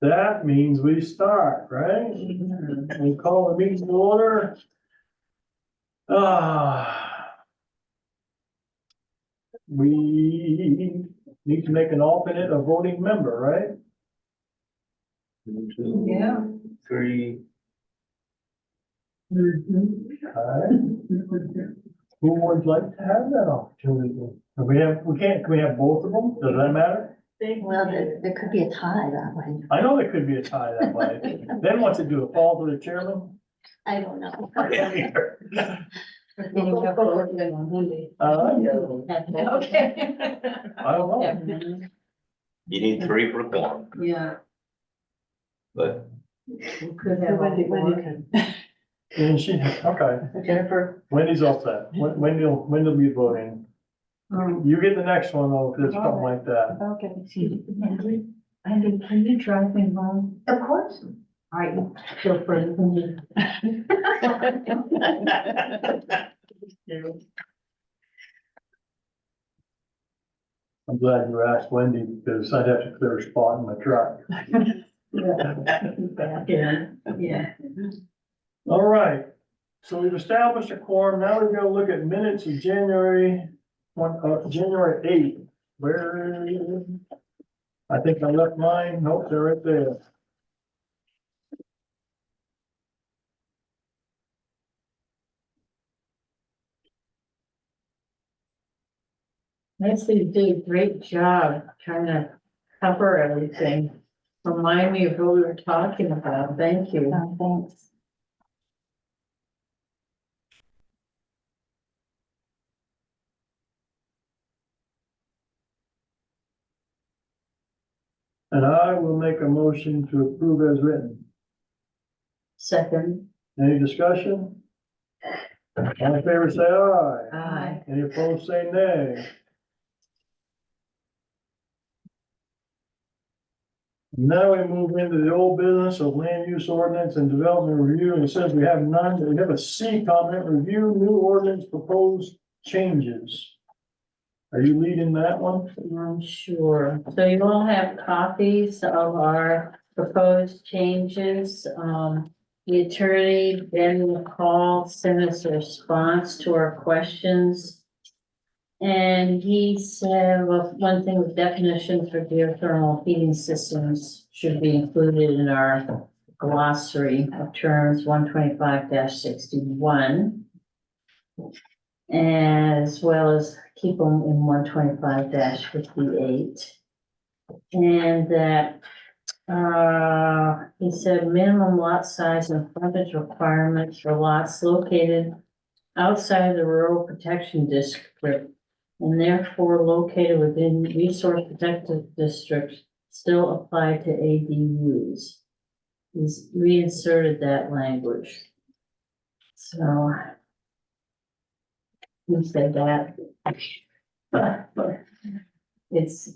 That means we start, right? We call the meeting to order. We need to make an alternate a voting member, right? 1, 2, Yeah. 3. Alright. Who would like to have that opportunity? Can we have both of them? Does that matter? Well, there could be a tie that way. I know there could be a tie that way. Then what's it do? It fall to the chairman? I don't know. Then you have to work it on Monday. Okay. I don't know. You need 3 for quorum, Yeah, but we could have. And okay, Jennifer. Wendy's all set. Wendy'll be voting. You get the next one though, if there's something like that. Okay. Andy, can you drive me home? Of course. All right, feel free. I'm glad you asked Wendy because I'd have to clear a spot in my truck. Yeah. All right, so we've established a quorum. Now we're gonna look at minutes of January 8th. Where? I think I left mine. Nope, they're right there. Nicely, you did a great job trying to cover everything. Remind me of what we were talking about. Thank you. Thanks. And I will make a motion to approve as written. Second, Any discussion? All in favor, say aye. aye. Any opposed, say nay. Now we move into the old business of land use ordinance and development review, and it says we have none, we have a C comment, review new ordinance proposed changes. Are you leading that one? I'm sure. So you all have copies of our proposed changes. The attorney, Ben McCall, sent us a response to our questions. And he said, well, one thing, the definition for geothermal heating systems should be included in our glossary of terms 125-61. As well as keep them in 125-58. And that, he said minimum lot size and frontage requirements for lots located outside the rural protection district and therefore located within resource protected districts still apply to ADUs. He's reinserted that language. So who said that? It's,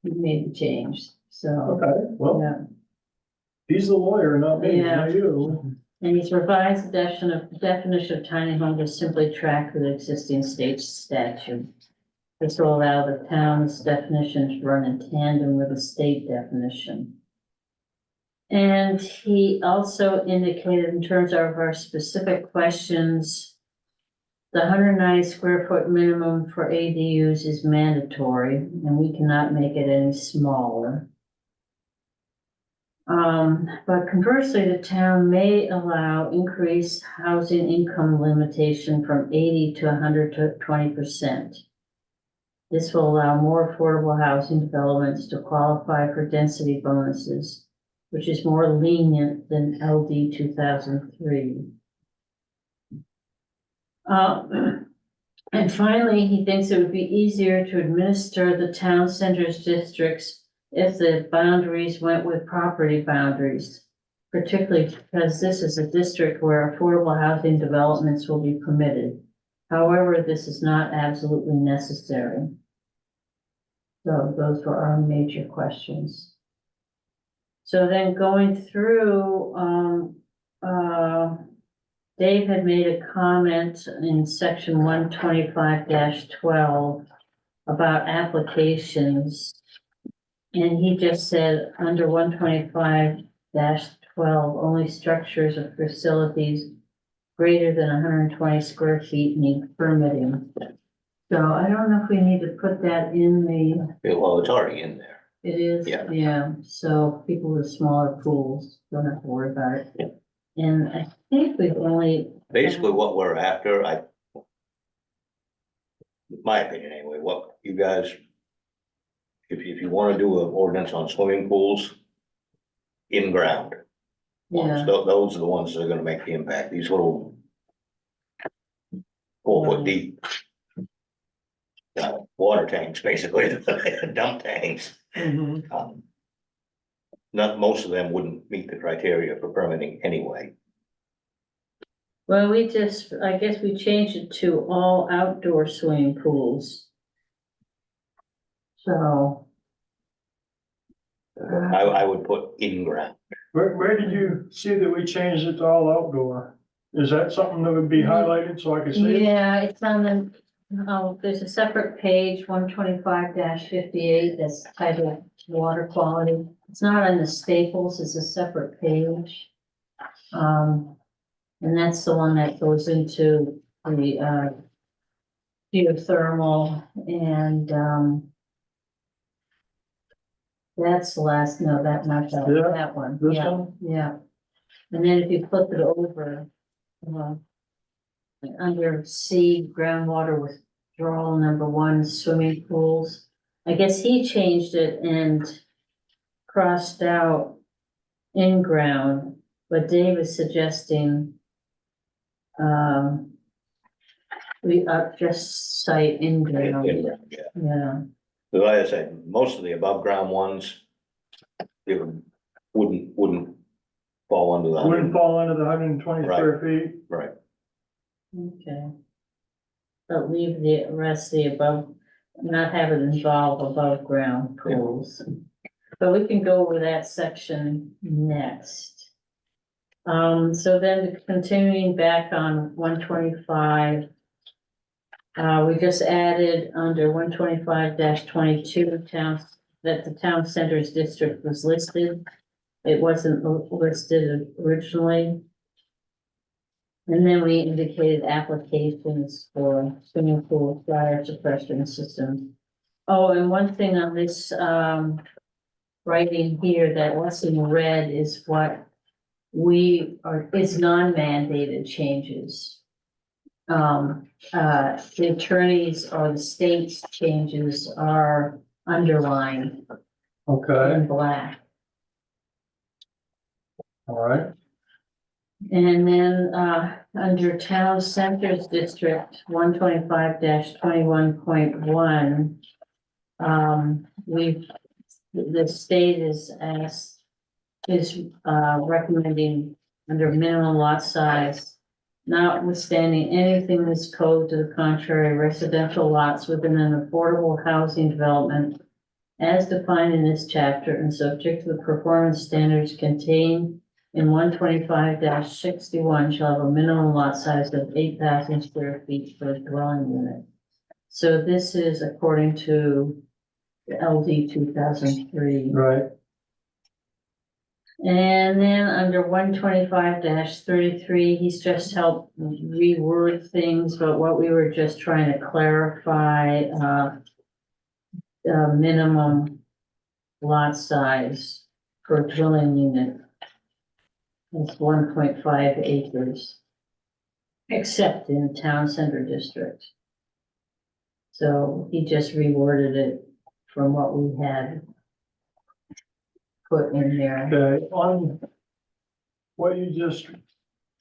he made the change, so, Okay, well, yeah. he's the lawyer, not me, Yeah. not you. And he's revised the definition of tiny home to simply track with the existing state statute. This will allow the town's definition to run in tandem with the state definition. And he also indicated in terms of our specific questions, the 190 square foot minimum for ADUs is mandatory, and we cannot make it any smaller. But conversely, the town may allow increased housing income limitation from 80 to 120%. This will allow more affordable housing developments to qualify for density bonuses, which is more lenient than LD 2003. And finally, he thinks it would be easier to administer the town centers districts if the boundaries went with property boundaries, particularly because this is a district where affordable housing developments will be permitted. However, this is not absolutely necessary. So those were our major questions. So then going through, Dave had made a comment in section 125-12 about applications. And he just said, under 125-12, only structures or facilities greater than 120 square feet need permitting. So I don't know if we need to put that in the, Well, it's already in there. it is, Yeah. yeah, so people with smaller pools don't have to worry about it. And I think we've only, Basically, what we're after, my opinion anyway, what you guys, if you wanna do an ordinance on swimming pools, in ground. yeah, Those are the ones that are gonna make the impact, these little 4 foot deep water tanks, basically, dump tanks. Mhm. Not, most of them wouldn't meet the criteria for permitting anyway. well, I guess we changed it to all outdoor swimming pools. So. I would put in ground. Where did you see that we changed it to all outdoor? Is that something that would be highlighted so I could see? it? Yeah, it's on the, oh, there's a separate page, 125-58, that's titled water quality. It's not on the staples, it's a separate page. And that's the one that goes into the, geothermal and, that's the last, no, not Yeah, that one, this yeah, one? yeah. And then if you flip it over, under C, groundwater withdrawal #1, swimming pools. I guess he changed it and crossed out in ground, but Dave is suggesting we just cite in In ground, ground, yeah. yeah, But like I said, most of the above ground ones, it wouldn't fall under Wouldn't that, fall under the 120 square feet? right? okay. But leave the rest, the above, not have it involve above ground pools. But we can go over that section next. So then continuing back on 125. We just added under 125-22 towns, that the town centers district was listed. It wasn't listed originally. And then we indicated applications for swimming pool fire suppression systems. Oh, and one thing on this, writing here that what's in red is what is non-mandated changes. The attorneys or the state's changes are underlined Okay, in black. all right. And then, under town centers district, 125-21.1. The state is recommending under minimum lot size. Notwithstanding anything in this code to the contrary, residential lots within an affordable housing development as defined in this chapter and subject to the performance standards contained in 125-61 shall have a minimum lot size of 8,000 square feet per dwelling unit. So this is according to the LD 2003. Right, And then under 125-33, he's just helped reword things, but what we were just trying to clarify, minimum lot size per dwelling unit. It's 1.5 acres. Except in town center district. So he just reworded it from what we had put in there. okay, on what you just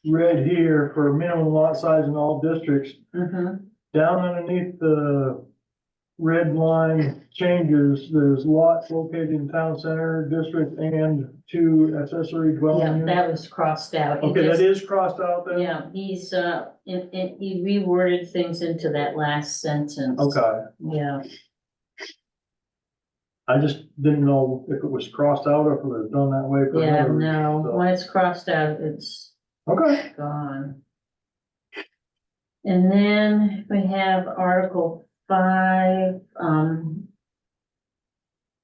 read here for minimum lot size in all districts, Mhm. down underneath the red line changes, there's lots located in town center district and 2 accessory dwelling Yeah, units. that was crossed out. He Okay, that just- is crossed out then? Yeah, he reworded things into that last sentence. Okay, Yeah, I just didn't know if it was crossed out or if it was done that way for yeah, another. no, so- when it's crossed out, it's Okay, gone. And then we have Article 5,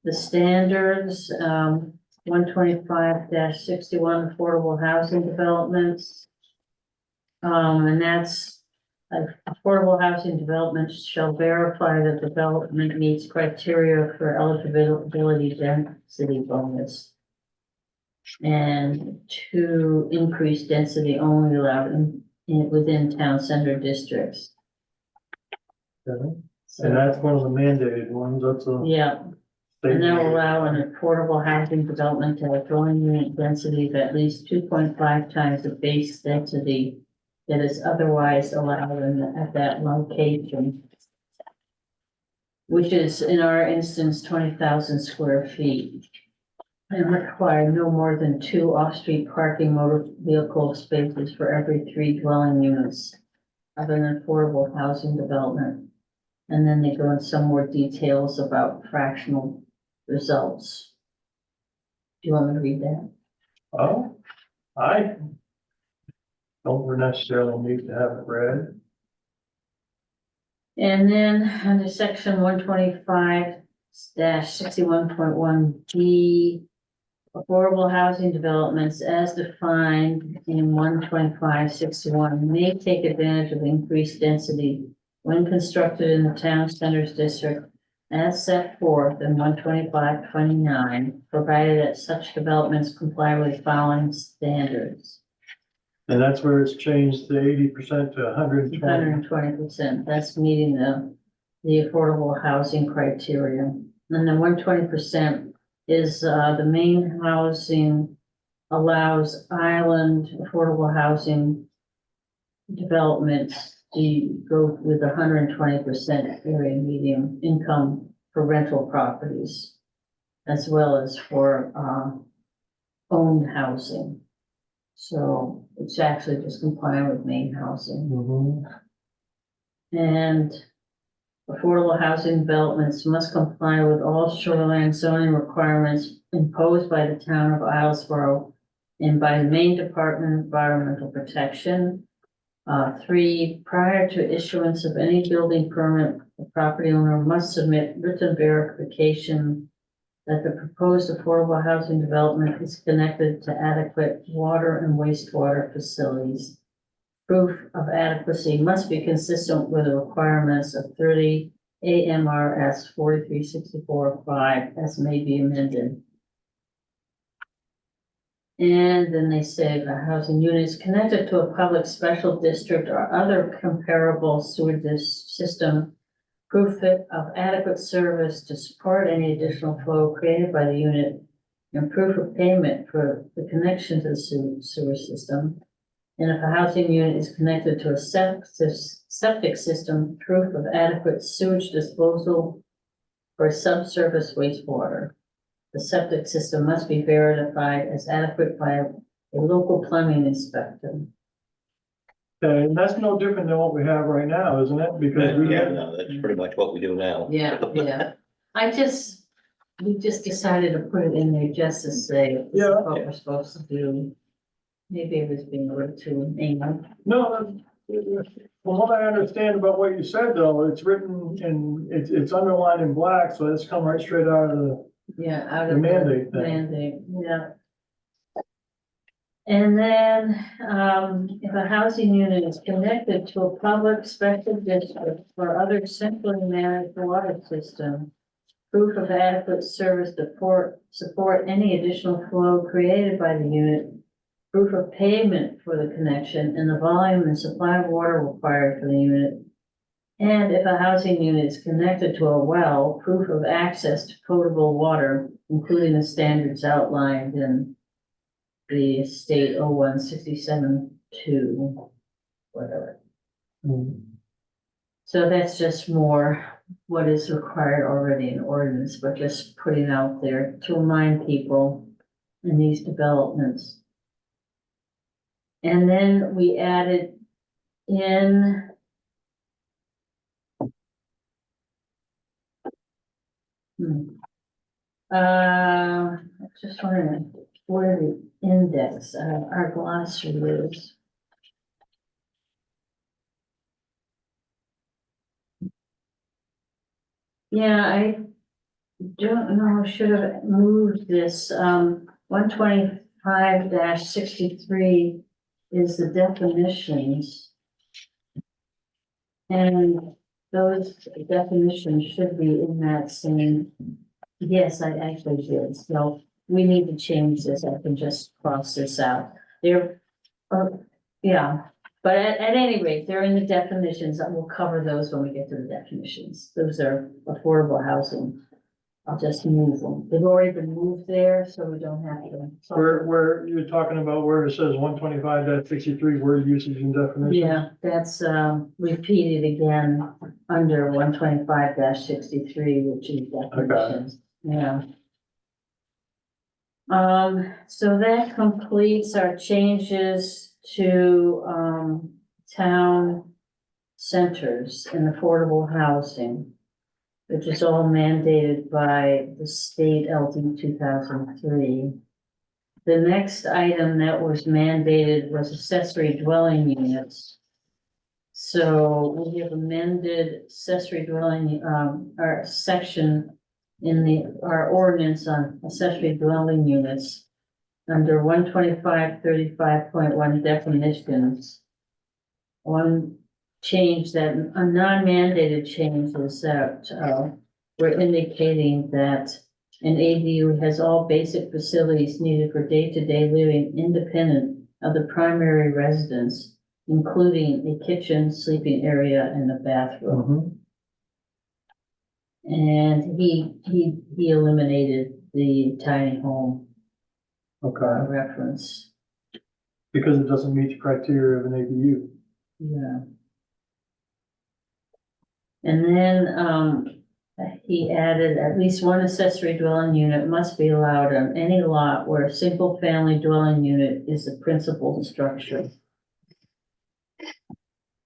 the standards, 125-61 affordable housing developments. And that's, affordable housing developments shall verify that development meets criteria for eligibility density bonus. And to increase density only allowed within town center districts. Okay. So, And that's one of the mandated ones, that's a. yeah, and they'll allow an affordable housing development to have dwelling unit density of at least 2.5 times the base density that is otherwise allowed at that location, which is in our instance 20,000 square feet, and require no more than 2 off-street parking motor vehicle spaces for every 3 dwelling units of an affordable housing development. And then they go into some more details about fractional results. Do you want me to read that? Oh, I don't necessarily need to have it read. And then under section 125-61.1D, affordable housing developments as defined in 125-61 may take advantage of increased density when constructed in the town centers district as set forth in 125-29, provided that such developments comply with the following standards. And that's where it's changed to 80% to 120. 120%, that's meeting the affordable housing criteria. And then 120% is, the main housing allows island affordable housing developments to go with 120% area median income for rental properties, as well as for, owned housing. So it's actually just complying with main housing. Mhm. And affordable housing developments must comply with all shoreline zoning requirements imposed by the town of Islesboro and by the Maine Department of Environmental Protection. 3, prior to issuance of any building permit, the property owner must submit written verification that the proposed affordable housing development is connected to adequate water and wastewater facilities. Proof of adequacy must be consistent with the requirements of 30 AMRS 4364-5 as may be amended. And then they say the housing unit is connected to a public special district or other comparable sewer system. Proof of adequate service to support any additional flow created by the unit, and proof of payment for the connection to the sewer system. And if a housing unit is connected to a septic system, proof of adequate sewage disposal for subsurface wastewater. The septic system must be verified as adequate by a local plumbing inspector. Okay, and that's no different than what we have right now, isn't it? Because we Yeah, have, no, that's pretty much what we do now. Yeah. We just decided to put it in there just to say, this is Yeah. what we're supposed to do. Maybe it was being a little too anal. no, from what I understand about what you said though, it's written in, it's underlined in black, so it's come right straight out of the. Yeah, out The of the mandate thing. mandate, yeah. And then, if a housing unit is connected to a public special district or other centrally managed water system, proof of adequate service to support any additional flow created by the unit, proof of payment for the connection and the volume and supply of water required for the unit. And if a housing unit is connected to a well, proof of access to potable water, including the standards outlined in the state 0167-2, whatever. So that's just more what is required already in ordinance, but just putting out there to remind people in these developments. And then we added in just wondering where the index, our glossary is. Yeah, don't know, should have moved this, 125-63 is the definitions. And those definitions should be in that same, yes, I actually did, so we need to change this, I can just cross this out. They're, yeah, but at any rate, they're in the definitions, and we'll cover those when we get to the definitions. Those are affordable housing. I'll just move them. They've already been moved there, so we don't have to. Where you're talking about where it says 125-63 word usage and definition? Yeah, that's, repeated again under 125-63, which is definitions, yeah. So that completes our changes to, town centers and affordable housing, which is all mandated by the state LD 2003. The next item that was mandated was accessory dwelling units. So we have amended accessory dwelling, our section in our ordinance on accessory dwelling units under 125-35.1 definitions. One change that, a non-mandated change is that, we're indicating that an ADU has all basic facilities needed for day-to-day living independent of the primary residence, including a kitchen, sleeping area, and a bathroom. Mhm. And he eliminated the tiny home Okay, reference, because it doesn't meet the criteria of an ADU. yeah. And then, he added at least one accessory dwelling unit must be allowed on any lot where a single-family dwelling unit is the principal structure.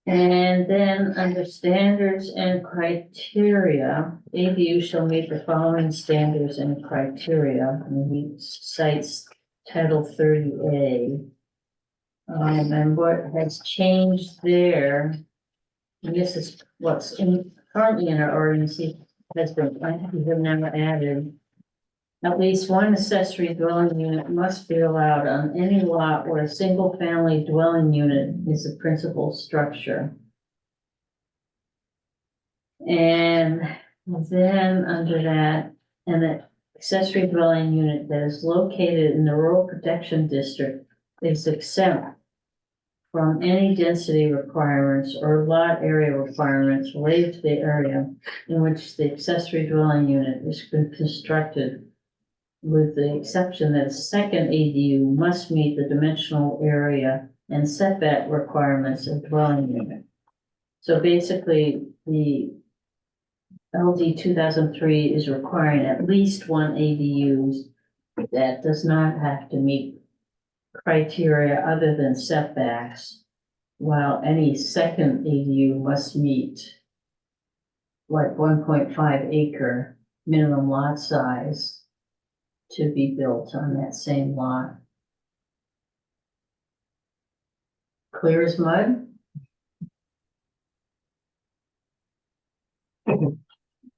And then under standards and criteria, ADU shall meet the following standards and criteria, and he cites Title 30A. And what has changed there, and this is what's currently in our ordinance, has been, we have never added. At least one accessory dwelling unit must be allowed on any lot where a single-family dwelling unit is the principal structure. And then under that, an accessory dwelling unit that is located in the rural protection district is exempt from any density requirements or lot area requirements related to the area in which the accessory dwelling unit is constructed, with the exception that a second ADU must meet the dimensional area and setback requirements of dwelling unit. So basically, the LD 2003 is requiring at least one ADU that does not have to meet criteria other than setbacks, while any second ADU must meet like 1.5 acre minimum lot size to be built on that same lot. Clear as mud?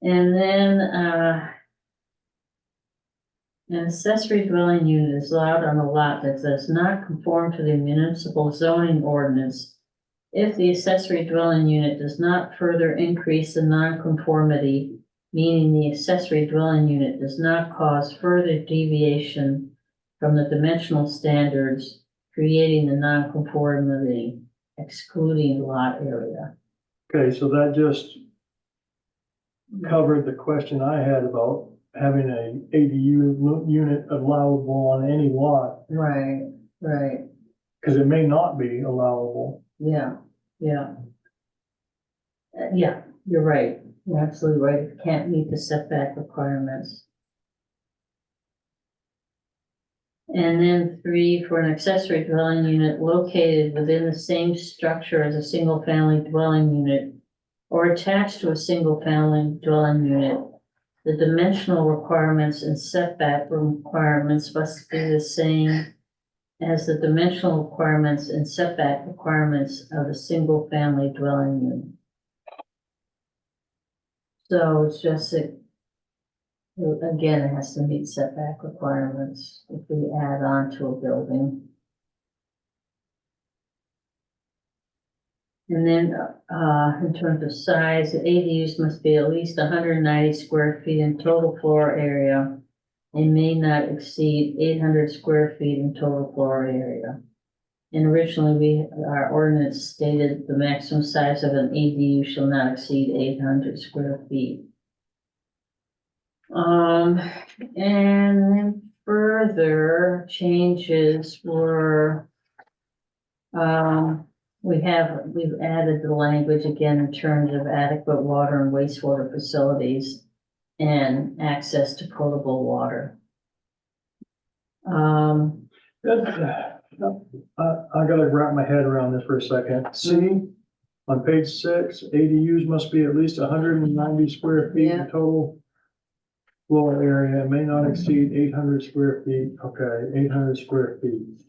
And then, an accessory dwelling unit is allowed on a lot that does not conform to the municipal zoning ordinance if the accessory dwelling unit does not further increase the nonconformity, meaning the accessory dwelling unit does not cause further deviation from the dimensional standards, creating the nonconformity, excluding lot area. Okay, so that just covered the question I had about having a ADU unit allowable on any lot, Right, right, because it may not be allowable. yeah, yeah. Yeah, you're right, you're absolutely right, it can't meet the setback requirements. And then 3, for an accessory dwelling unit located within the same structure as a single-family dwelling unit or attached to a single-family dwelling unit, the dimensional requirements and setback requirements must be the same as the dimensional requirements and setback requirements of a single-family dwelling unit. So it's just that Again, it has to meet setback requirements if we add on to a building. And then, in terms of size, the ADUs must be at least 190 square feet in total floor area and may not exceed 800 square feet in total floor area. And originally, our ordinance stated the maximum size of an ADU shall not exceed 800 square feet. And then further changes were, we've added the language again in terms of adequate water and wastewater facilities and access to potable water. I gotta wrap my head around this for a second. C, on page 6, ADUs must be at least 190 square feet Yeah. in total floor area, and may not exceed 800 square feet. Okay, 800 square feet.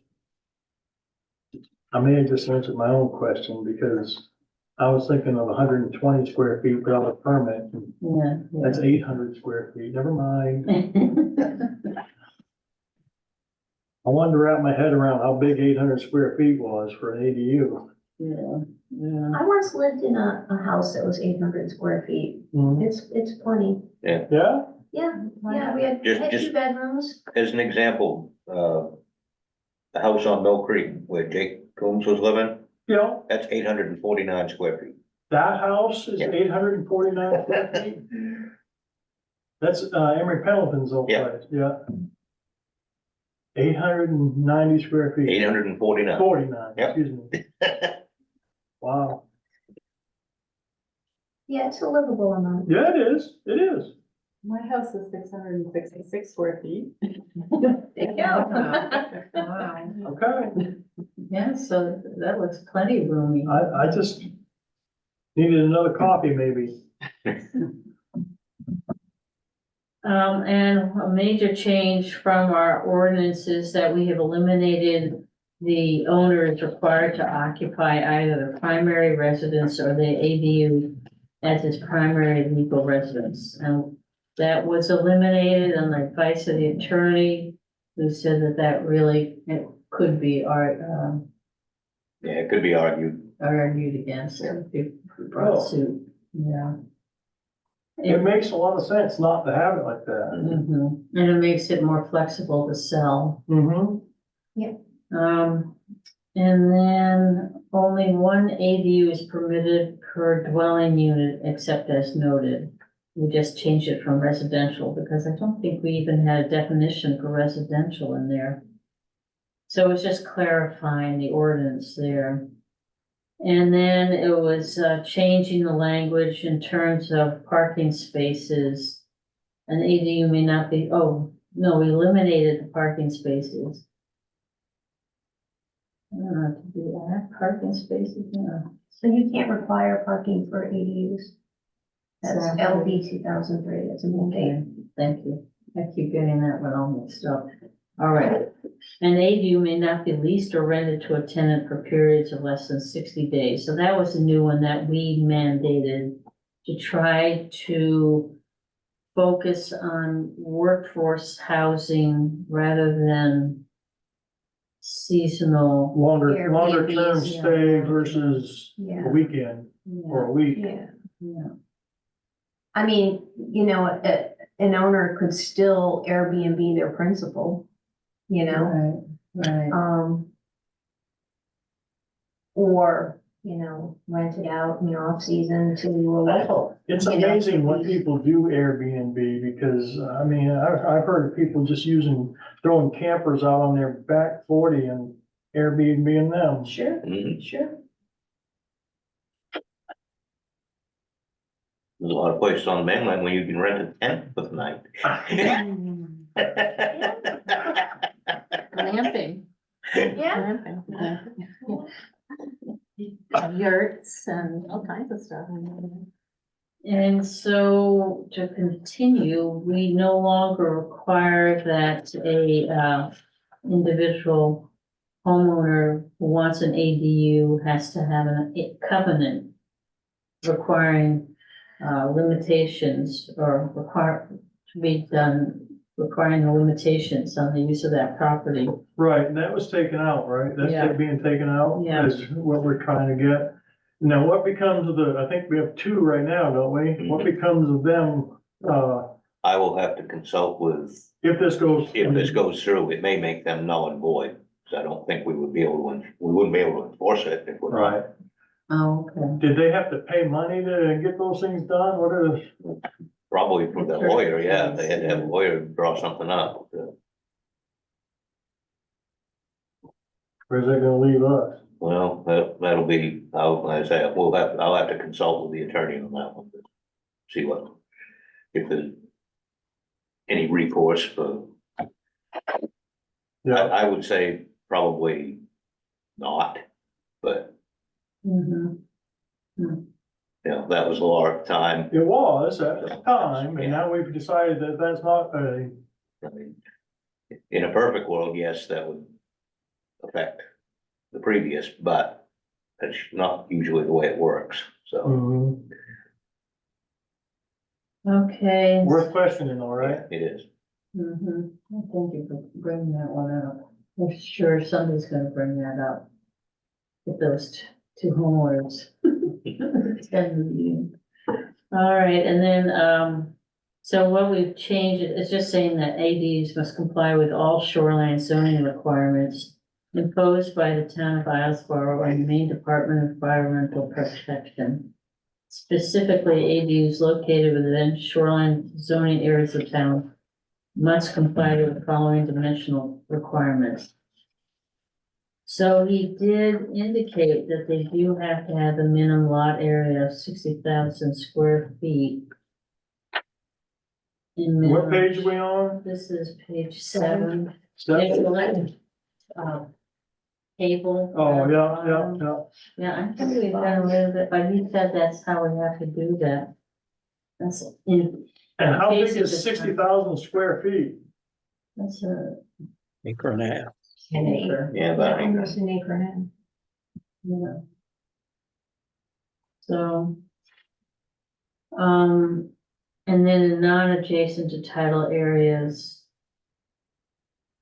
I may have just answered my own question because I was thinking of 120 square feet without a permit. Yeah. That's 800 square feet. Never mind. I wanted to wrap my head around how big 800 square feet was for an ADU. Yeah, yeah. I once lived in a house that was 800 square feet. Mhm. It's plenty. Yeah? Yeah, we had Just- 2 bedrooms. As an example, the house on Mill Creek where Jake Coombs was living, Yeah, that's 849 square feet. that house is Yeah. 849 square feet. That's Emery Pendleton's old Yeah. place, yeah. 890 square feet. 849. 49, Yep. excuse me. Wow. Yeah, it's a livable amount. Yeah, it is. It is. My house is 666 square feet. There you go. Wow. Okay. Yeah, so that looks plenty roomy. I just needed another copy maybe. And a major change from our ordinance is that we have eliminated the owner is required to occupy either the primary residence or the ADU as his primary legal residence. And that was eliminated on the advice of the attorney, who said that really, it could be Yeah, it could be argued. argued against if we brought suit, yeah. It makes a lot of sense not to have it like that. Mhm. And it makes it more flexible to sell. Mm-hmm. And then only one ADU is permitted per dwelling unit except as noted. We just changed it from residential because I don't think we even had a definition for residential in there. So it's just clarifying the ordinance there. And then it was changing the language in terms of parking spaces. An ADU may not be, oh, no, we eliminated the parking spaces. I don't know, to do that, parking spaces, yeah. So you can't require parking for ADUs. That's So- LD 2003, that's a new date. Okay, thank you. I keep getting that one all mixed up. All right. An ADU may not be leased or rented to a tenant for periods of less than 60 days. So that was a new one that we mandated to try to focus on workforce housing rather than seasonal. Longer term Airbnbs, yeah. stay versus Yeah, a weekend or a week. yeah. Yeah. I mean, an owner could still Airbnb their principal, Right, right. or, rent it out in the off season to a local. It's You know, amazing what people do Airbnb because, I mean, I've heard of people just throwing campers out on their back 40 and Airbnb them. Sure, Mhm. sure. There's a lot of places on the mainland where you can rent a tent for the night. Glamping. Yeah. Yurts and all kinds of stuff. And so to continue, we no longer require that a individual homeowner who wants an ADU has to have a covenant requiring limitations or to be done requiring the limitations on the use of that property. Right, and that was taken out, right? That's Yeah. being taken out Yeah. is what we're trying to get. Now, what becomes of I think we have two right now, don't we? What becomes of them, I will have to consult with, if this goes? if this goes through, it may make them null and void. Cause I don't think we would be able to, we wouldn't be able to enforce it if we're. Right. Oh, okay. Did they have to pay money to get those things done? What is, Probably for the lawyer, yeah, they had to have a lawyer draw something up. or is that gonna leave us? Well, that'll be, like I say, I'll have to consult with the attorney on that one. To see what, if there's any recourse for, Yeah, I would say probably not, but, Mhm. you know, that was a lot of time. it was at the time, and now we've decided that that's not a, I mean, in a perfect world, yes, that would affect the previous, but that's not usually the way it works, so. mhm, Okay. worth questioning, all right? It is. Mhm. Well, thank you for bringing that one up. I'm sure somebody's gonna bring that up. With those two homeowners. Attend the meeting. All right, and then, so what we've changed, it's just saying that ADs must comply with all shoreline zoning requirements imposed by the town of Islesboro and the Maine Department of Environmental Protection. Specifically, ADUs located within shoreline zoning areas of town must comply with the following dimensional requirements. So he did indicate that they do have to have a minimum lot area of 60,000 square feet. In What minimum- page are we on? This is page 7. Page Seven? 11. Table. Oh, yeah. Yeah, I think we've done a little bit, but he said that's how we have to do that. That's in, And how big Basically, is 60,000 square feet? that's a. Acre and a half. An acre. Yeah, Yeah, but almost an acre and Yeah. So. And then non-adjacent to tidal areas.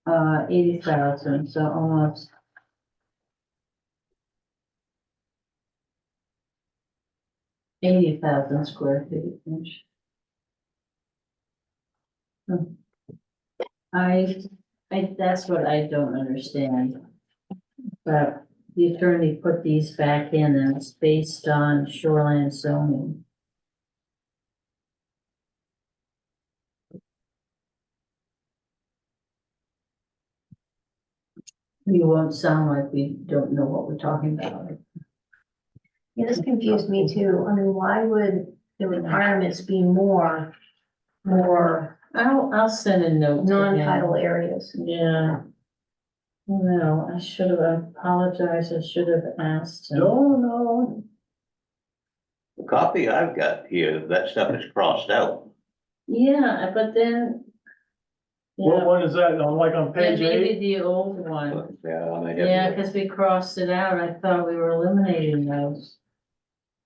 80,000, so almost. $80,000 square feet each. That's what I don't understand. But the attorney put these back in and it's based on shoreline zoning. You won't sound like we don't know what we're talking about. yeah, this confused me too. I mean, why would the requirements be more I'll send a note. to him. non-tidal areas? Yeah. No, I should have apologized. I should have asked him. No. the copy I've got here, that stuff is crossed out. Yeah, but then. What Yeah, one is that? On like on that page may 8? be the old one. But, yeah, I may have. Yeah, because we crossed it out. I thought we were eliminating those.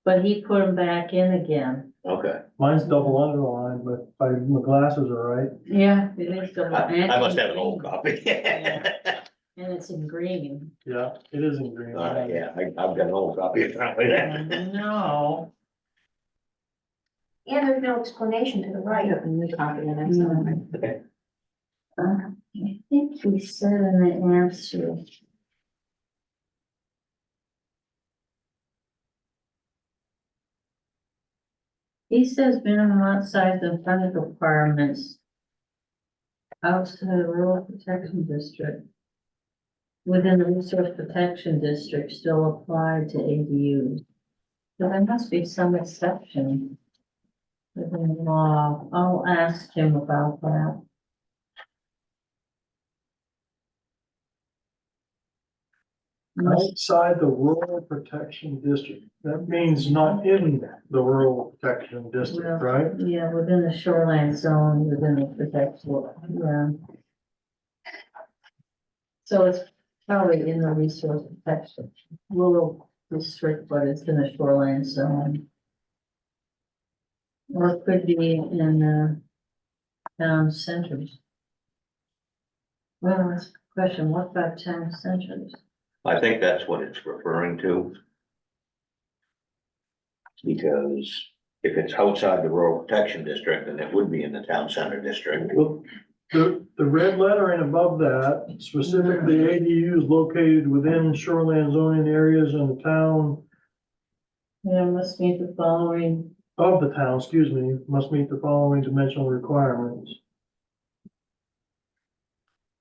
But he put them back in again. Okay, Mine's double underlined, but my glasses are right. Yeah, it is double. I must have an old copy. And it's in green. Yeah, it is in green. Yeah, I've got an old copy apparently. No. And there's no explanation to the I right. have a new copy of it. Mm. Okay. I think we said in the answer. He says minimum lot size and frontage requirements. Outside the rural protection district. Within the resource protection district still apply to ADUs. So there must be some exception. Within the law, I'll ask him about that. Outside the rural protection district. That means not in the rural protection district, right? Yeah, within the shoreline zone, within the protection, yeah. So it's probably in the resource protection, rural district, but it's in the shoreline zone. Or it could be in, town centers. Well, that's a question, what about town centers? I think that's what it's referring to. Because if it's outside the rural protection district, then it would be in the town center district. Well, the red lettering above that, specifically ADUs located within shoreline zoning areas in the town, Yeah, must meet the following, of the town, excuse me, must meet the following dimensional requirements.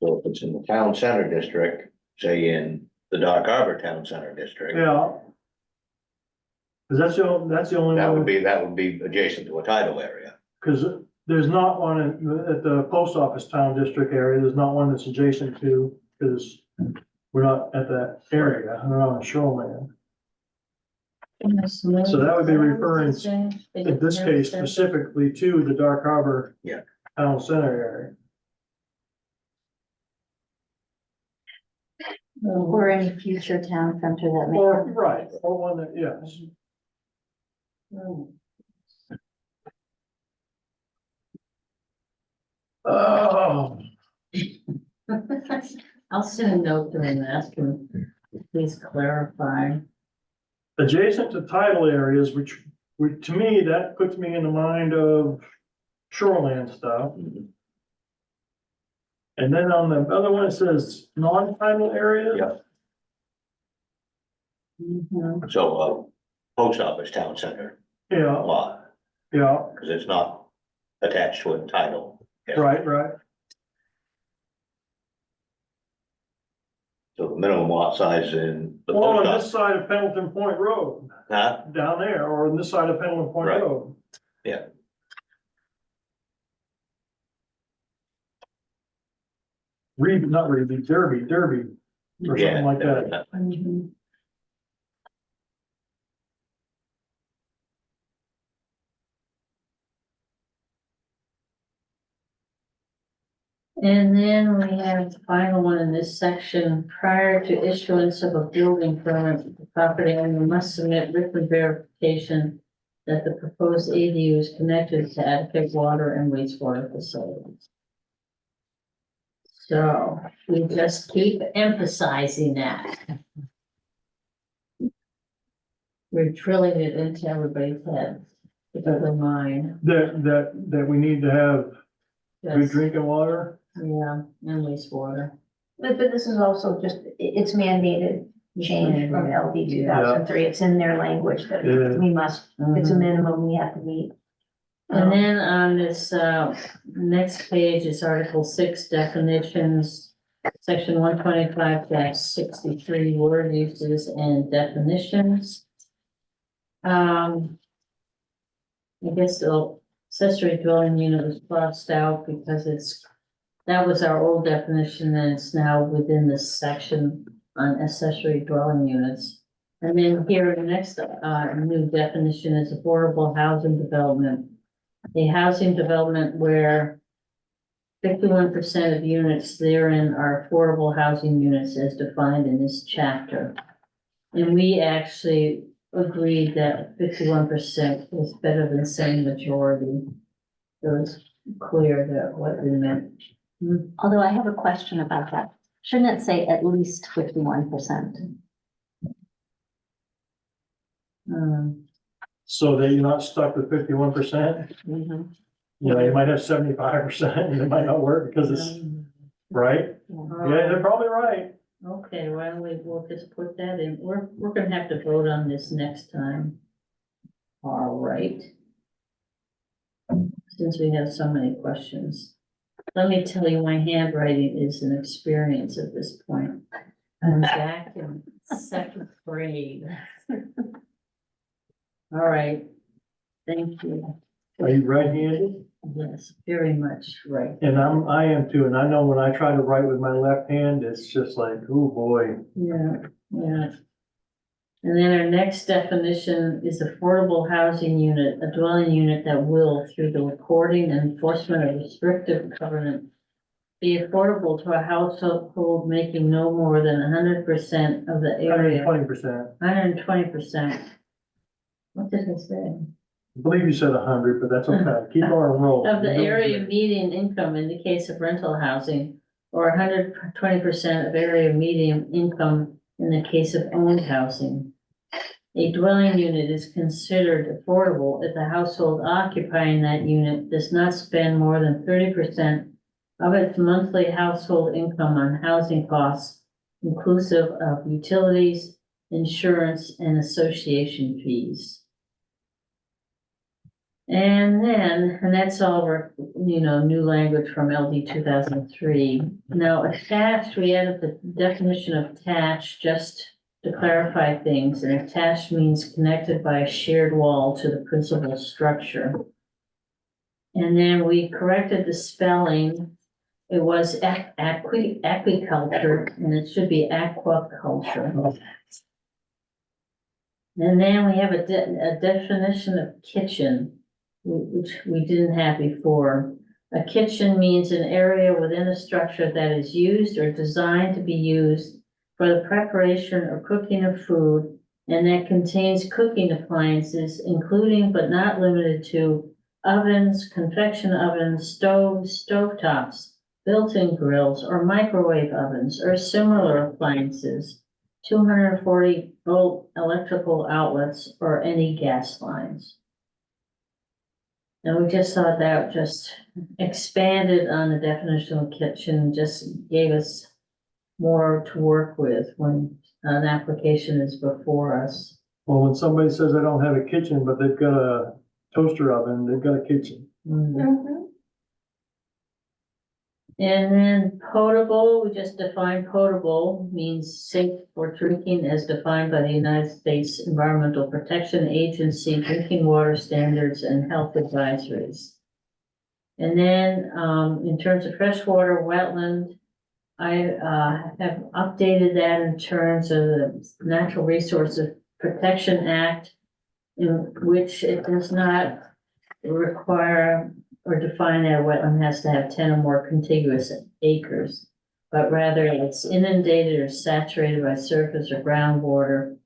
So if it's in the town center district, say in the Dark Harbor Town Center District, Yeah. Cause that's the only that one, would be adjacent to a tidal area. cause there's not one at the post office town district area, there's not one that's adjacent to, cause we're not at that area, we're on a shoreline. So that would be referring, in this case specifically to the Dark Harbor. Yeah. Town center area. Or any future town center that may. Or, right, or one that, yes. Oh, I'll send a note to him and ask him, to please clarify. adjacent to tidal areas, which, to me, that puts me in the mind of shoreland stuff. And then on the other one, it says non-tidal areas. Yeah. Mhm. So, post office town center Yeah, lot, yeah, because it's not attached to a title. right, right. So the minimum lot size in the Or post on office, this side of Pendleton Point Road, huh? down there, or on this side of Pendleton Point Right. Road. Yeah. Not Reed, Derby, or something like that. Mhm. And then we have the final one in this section, prior to issuance of a building permit, the property owner must submit written verification that the proposed ADU is connected to adequate water and wastewater facilities. So we just keep emphasizing that. We're drilling it into everybody's heads, particularly mine. That we need to have good Yes, drinking water. yeah, and wastewater. But this is also just, it's mandated change from LD 2003. It's in their language that Yeah. we must, it's a Mhm. minimum we have to meet. And then on this, next page is Article 6 definitions, Section 125-63 word uses and definitions. I guess the accessory dwelling unit was crossed out because that was our old definition and it's now within this section on accessory dwelling units. And then here, the next, new definition is affordable housing development. A housing development where 51% of units therein are affordable housing units as defined in this chapter. And we actually agreed that 51% was better than saying majority. It was clear that what we meant. Although I have a question about that. Shouldn't it say at least 51%? So that you're not stuck with 51%. You know, you might have 75% and it might not work because it's, right? Yeah, they're probably right. Okay, why don't we'll just put that in, we're gonna have to vote on this next time. All right. Since we have so many questions. Let me tell you, my handwriting is an experience at this point. I'm back in second grade. All right, thank you. Are you right-handed? Yes, very much right. And I am too. And I know when I try to write with my left hand, it's just like, oh, boy. Yeah, yeah. And then our next definition is affordable housing unit, a dwelling unit that will, through the recording and enforcement of restrictive covenant, be affordable to a household making no more than 100% of the area, 120%. 120%. What did I say? I believe you said 100, but that's okay. Keep on roll. of the area median income in the case of rental housing, or 120% of area median income in the case of owned housing. A dwelling unit is considered affordable if the household occupying that unit does not spend more than 30% of its monthly household income on housing costs, inclusive of utilities, insurance, and association fees. And that's all, new language from LD 2003. Now, attached, we added the definition of attached just to clarify things. And attached means connected by a shared wall to the principal structure. And then we corrected the spelling. It was aquiculture, and it should be aquaculture. And then we have a definition of kitchen, which we didn't have before. A kitchen means an area within a structure that is used or designed to be used for the preparation or cooking of food, and that contains cooking appliances, including but not limited to ovens, convection ovens, stoves, stovetops, built-in grills, or microwave ovens, or similar appliances, 240-volt electrical outlets, or any gas lines. And we just thought that just expanded on the definition of kitchen, just gave us more to work with when an application is before us. Well, when somebody says they don't have a kitchen, but they've got a toaster oven, they've got a kitchen. Mhm. And then potable, we just defined potable means safe for drinking as defined by the United States Environmental Protection Agency drinking water standards and health advisories. And then, in terms of freshwater wetland, I, have updated that in terms of the Natural Resources Protection Act, in which it does not require or define that a wetland has to have 10 or more contiguous acres, but rather it's inundated or saturated by surface or groundwater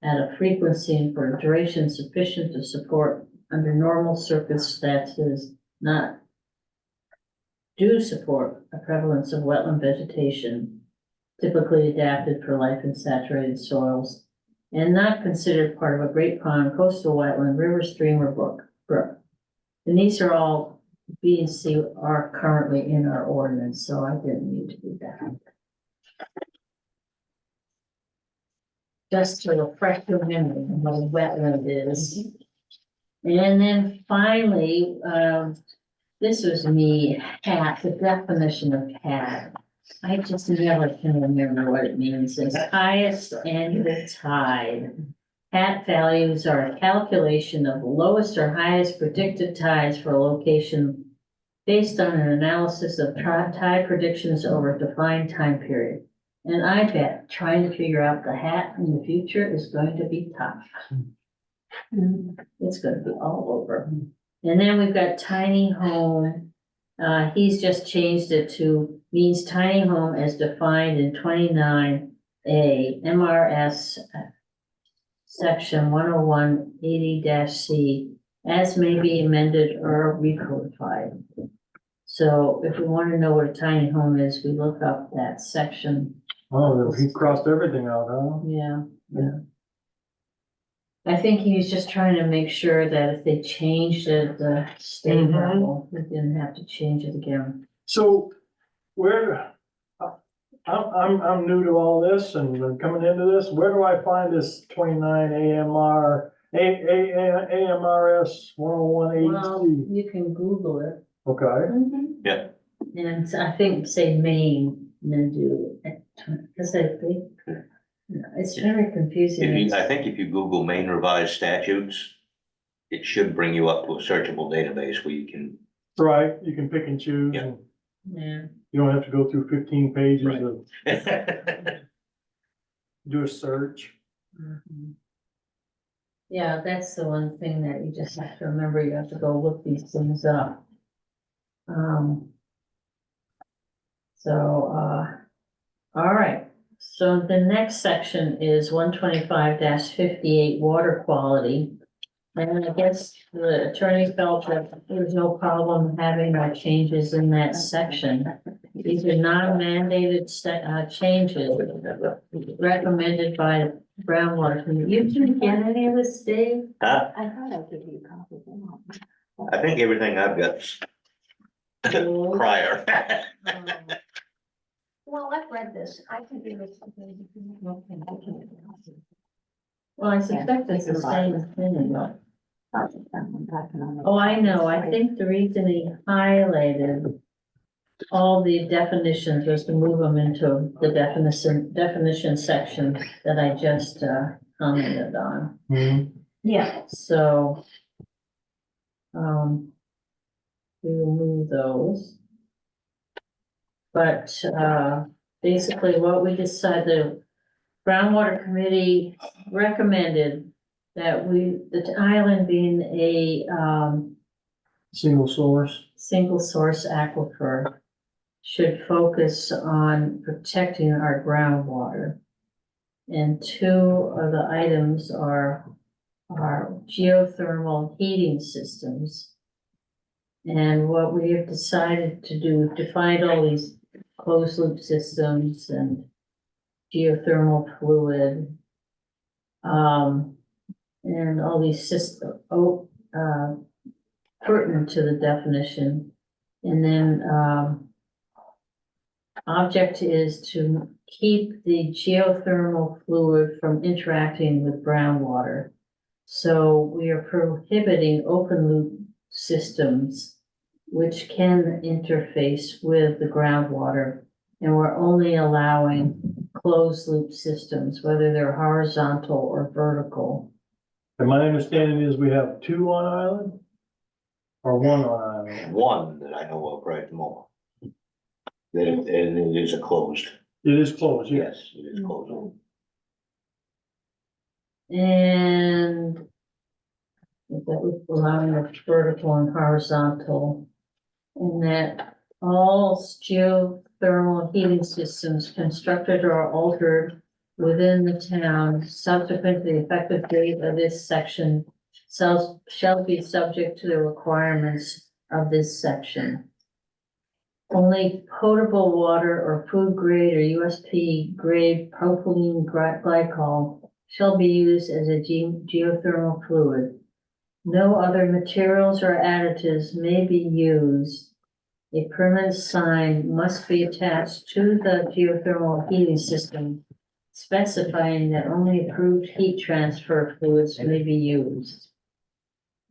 at a frequency and for a duration sufficient to support under normal circumstances do support a prevalence of wetland vegetation, typically adapted for life in saturated soils, and not considered part of a great pond, coastal wetland, river, stream, or brook. And these are all B and C are currently in our ordinance, so I didn't need to do that. Just to refresh your memory of what a wetland is. And then finally, this was me, HAT, the definition of HAT. I just never can remember what it means. It's highest annual tide. HAT values are a calculation of the lowest or highest predicted tides for a location based on an analysis of tide predictions over a defined time period. And I bet trying to figure out the HAT in the future is going to be tough. It's going to be all over. And then we've got tiny home. He's just changed it to means tiny home as defined in 29A MRS section 10180-C as may be amended or recodified. So if we want to know what a tiny home is, we look up that section. Oh, he crossed everything out, huh? Yeah. I think he was just trying to make sure that if they changed it at the state level, we didn't have to change it again. So I'm new to all this and I'm coming into this. Where do I find this 29 AMRS 10180C? Well, you can Google it, Okay, Yeah, and I think say Maine, and then do it, because I think, it's very confusing. I think if you Google Maine revised statutes, it should bring you up to a searchable database where you can. right, you can pick and choose Yeah. and Yeah, you don't have to go through 15 pages Right. of, do a search. mhm. Yeah, that's the one thing that you just have to remember, you have to go look these things up. All right, so the next section is 125-58 water quality. And I guess the attorney felt that there was no problem having no changes in that section. These are non-mandated changes recommended by groundwater committee. You didn't get any of this, Dave? Huh? I thought I'd give you a copy. but no. I think everything I've got's prior. Well, I've read this, I can do this. Well, I suspect it's the same thing. Oh, Oh, I know. I think the reason he highlighted all the definitions was to move them into the definition section that I just commented on. Yeah, So we will move those. But basically what we decided, the groundwater committee recommended that the island being a Single source. single source aquifer should focus on protecting our groundwater. And two of the items are geothermal heating systems. And what we have decided to do, define all these closed loop systems and geothermal fluid. And all these systems, pertinent to the definition. And then, object is to keep the geothermal fluid from interacting with groundwater. So we are prohibiting open loop systems which can interface with the groundwater. And we're only allowing closed loop systems, whether they're horizontal or vertical. And my understanding is we have two on island? Or one on island? One that I know of right at the moment. And it is a closed, It is closed, yes. yes, it is closed. And that was allowing the vertical and horizontal. And that all geothermal heating systems constructed or altered within the town subsequent to the effective date of this section shall be subject to the requirements of this section. Only potable water or food grade or USP grade propylene glycol shall be used as a geothermal fluid. No other materials or additives may be used. A permanent sign must be attached to the geothermal heating system specifying that only approved heat transfer fluids may be used.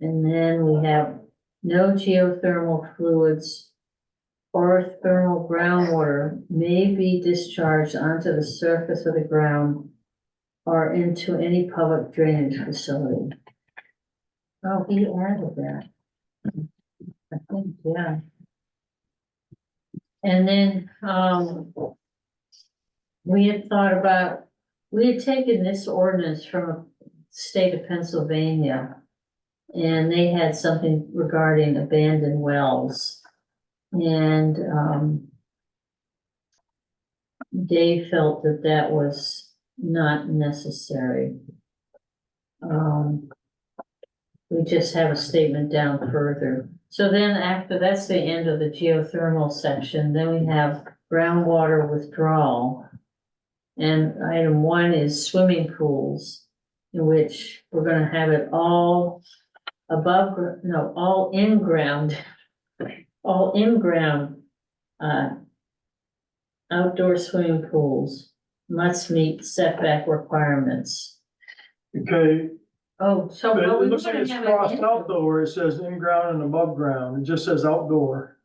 And then we have no geothermal fluids or thermal groundwater may be discharged onto the surface of the ground or into any public drainage facility. Oh, he added that. I think, yeah. And then, we had taken this ordinance from a state of Pennsylvania. And they had something regarding abandoned wells. And, Dave felt that that was not necessary. We just have a statement down further. So then after, that's the end of the geothermal section, then we have groundwater withdrawal. And item 1 is swimming pools, in which we're gonna have it all all in ground. All in ground, outdoor swimming pools must meet setback requirements. Okay, Oh, so. but well, we it looks were like it's gonna have crossed it out though, where it says in ground and above ground, it just says outdoor.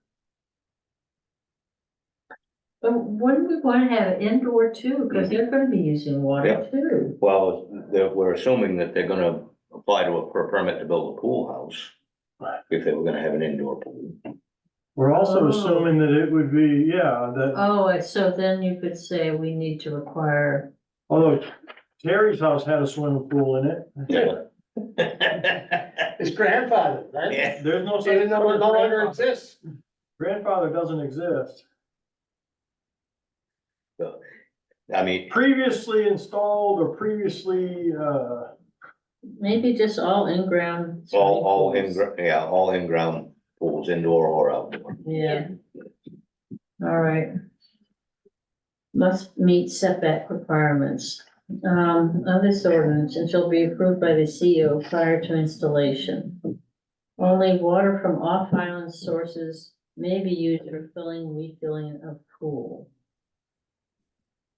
But wouldn't we wanna have it indoor too, because they're gonna be using water too. Well, we're assuming that they're gonna apply for a permit to build a pool house. If they were gonna have an indoor pool. We're also Oh. assuming that it would be, yeah, that, Oh, so then you could say we need to require, although Terry's house had a swimming pool in it. Yeah. His grandfather, right? Yeah. There's no such. So it no longer grandfather. exists. Grandfather doesn't exist. I mean, Previously installed or previously, maybe just all in-ground. All swimming pools. all in-ground pools, indoor or outdoor. Yeah. All right. Must meet setback requirements. Of this ordinance and shall be approved by the CEO prior to installation. Only water from off-island sources may be used for filling, refilling of pool.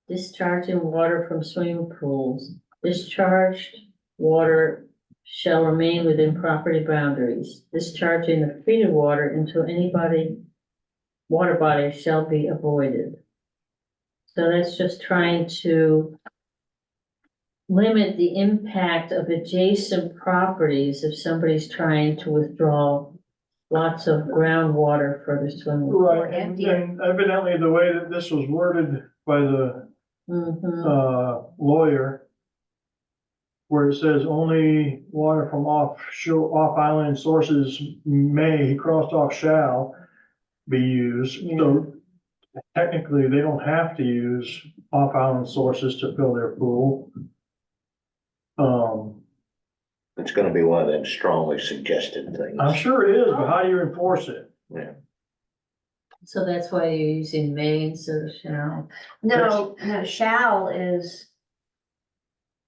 Discharging water from swimming pools. Discharged water shall remain within property boundaries. Discharging the treated water into water body shall be avoided. So that's just trying to limit the impact of adjacent properties if somebody's trying to withdraw lots of groundwater for the swimming pool. Right, and evidently the way that this was worded by the Mhm. lawyer, where it says only water from off-island sources may, he crossed off shall be used. So technically, they don't have to use off-island sources to fill their pool. It's gonna be one of them strongly suggested things. I'm sure it is, but how do you enforce it? Yeah, So that's why you're using may instead of shall. No, shall is,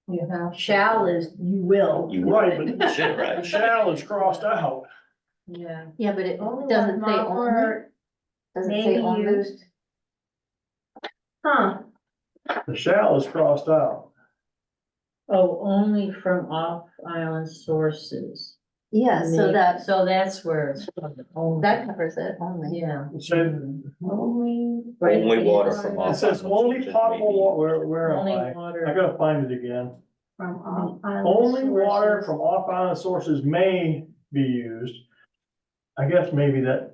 You have. shall is you will. you Right, would, but should, right? shall is crossed out. Yeah. Yeah, but it Only doesn't one say only, offer doesn't may say be only. used. Huh, The shall is crossed out. Oh, only from off-island sources. Yeah, so So that's where it's. that covers it only. Yeah. It said, only. Only water from it off. says only potable water, where am Only I? I water. gotta find it again. From off-island Only water sources. from off-island sources may be used. I guess maybe that,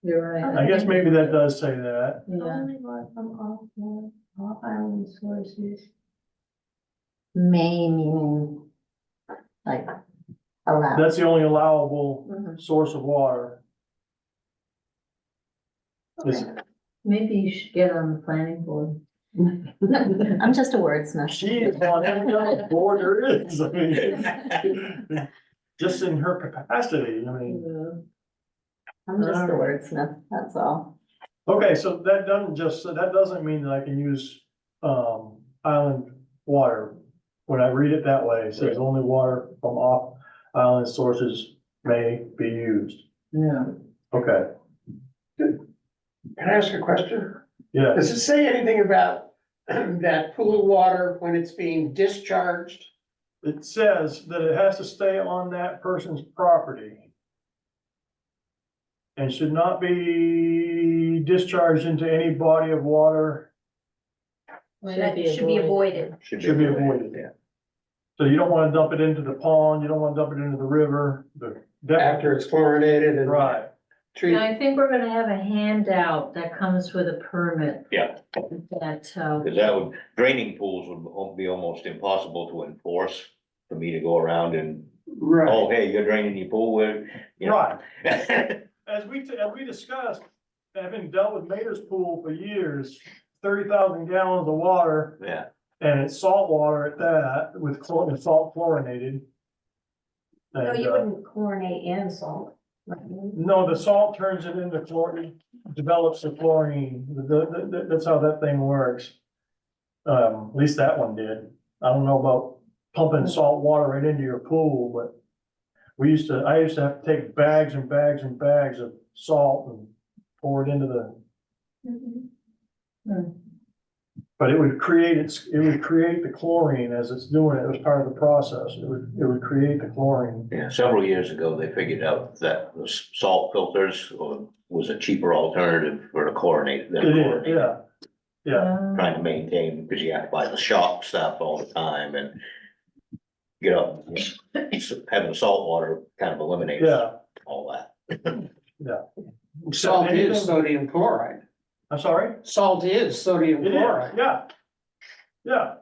You're right. I guess maybe that does say that. Yeah. Only water from off-island sources. May meaning like allowed. That's the only allowable Mhm. source of water. Is- Maybe you should get on the planning board. I'm just a wordsmith. She is on every other board there is, I mean, just in her capacity, I mean. Yeah. I'm just a wordsmith, that's all. Okay, so that doesn't mean that I can use, island water. When I read it that way, it says only water from off-island sources may be used. Yeah. Okay, Can I ask a question? yeah, Does it say anything about that pool water when it's being discharged? it says that it has to stay on that person's property. And should not be discharged into any body of water, That should be avoided. should be avoided. Yeah. So you don't wanna dump it into the pond, you don't wanna dump it into the river, After it's chlorinated and Right, And treated? I think we're gonna have a handout that comes with a permit. Yeah. That, Cause that would, draining pools would be almost impossible to enforce, for me to go around and, Right, oh, hey, you're draining your pool with, you know. right. As we discussed, having dealt with Mater's Pool for years, 30,000 gallons of water, Yeah, and it's salt water at that, with salt chlorinated. No, And, you wouldn't chlorinate and salt. no, the salt turns it into chlorine, develops the chlorine, that's how that thing works. At least that one did. I don't know about pumping salt water right into your pool, but I used to have to take bags and bags and bags of salt and pour it into but it would create the chlorine as it's doing it. It was part of the process. It would create the chlorine. yeah, several years ago, they figured out that the salt filters was a cheaper alternative for the chlorinated. than It is, chlorinated. yeah. Yeah, Trying to maintain, because you have to buy the shop stuff all the time and you know, having salt water kind of eliminates yeah. all that. salt Anything- is sodium chloride. I'm sorry? Salt is sodium It is, chloride. yeah. Yeah.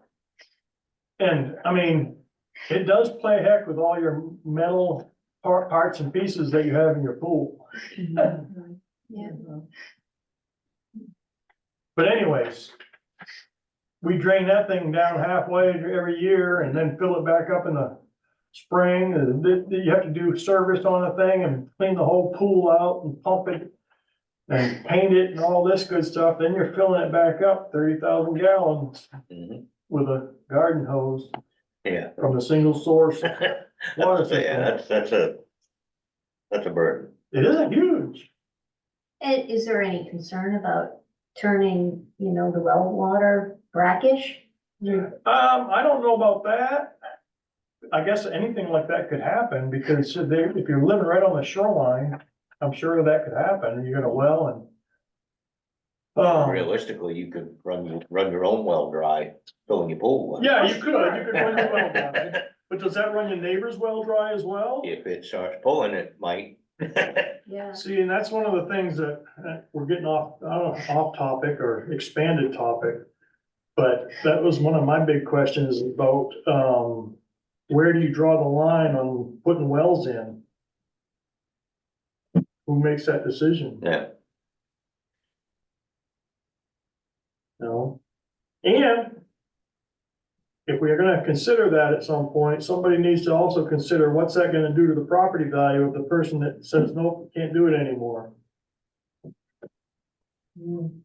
And I mean, it does play heck with all your metal parts and pieces that you have in your pool. Yeah. But anyways, we drain that thing down halfway every year and then fill it back up in the spring, and you have to do service on a thing and clean the whole pool out and pump it and paint it and all this good stuff, then you're filling it back up 30,000 gallons Mhm. with a garden hose Yeah. from the single source water system. Yeah, that's a burden. It isn't huge. And is there any concern about turning, the well water brackish? I don't know about that. I guess anything like that could happen because if you're living right on the shoreline, I'm sure that could happen. You got a well and. Realistically, you could run your own well dry, filling your pool. Yeah, you could run your well dry, but does that run your neighbor's well dry as well? If it starts pulling, it might. Yeah. See, and that's one of the things that we're getting off, I don't know, off topic or expanded topic. But that was one of my big questions about, where do you draw the line on putting wells in? Who makes that decision, Yeah, you know? And if we are gonna consider that at some point, somebody needs to also consider what's that gonna do to the property value of the person that says, nope, can't do it anymore. You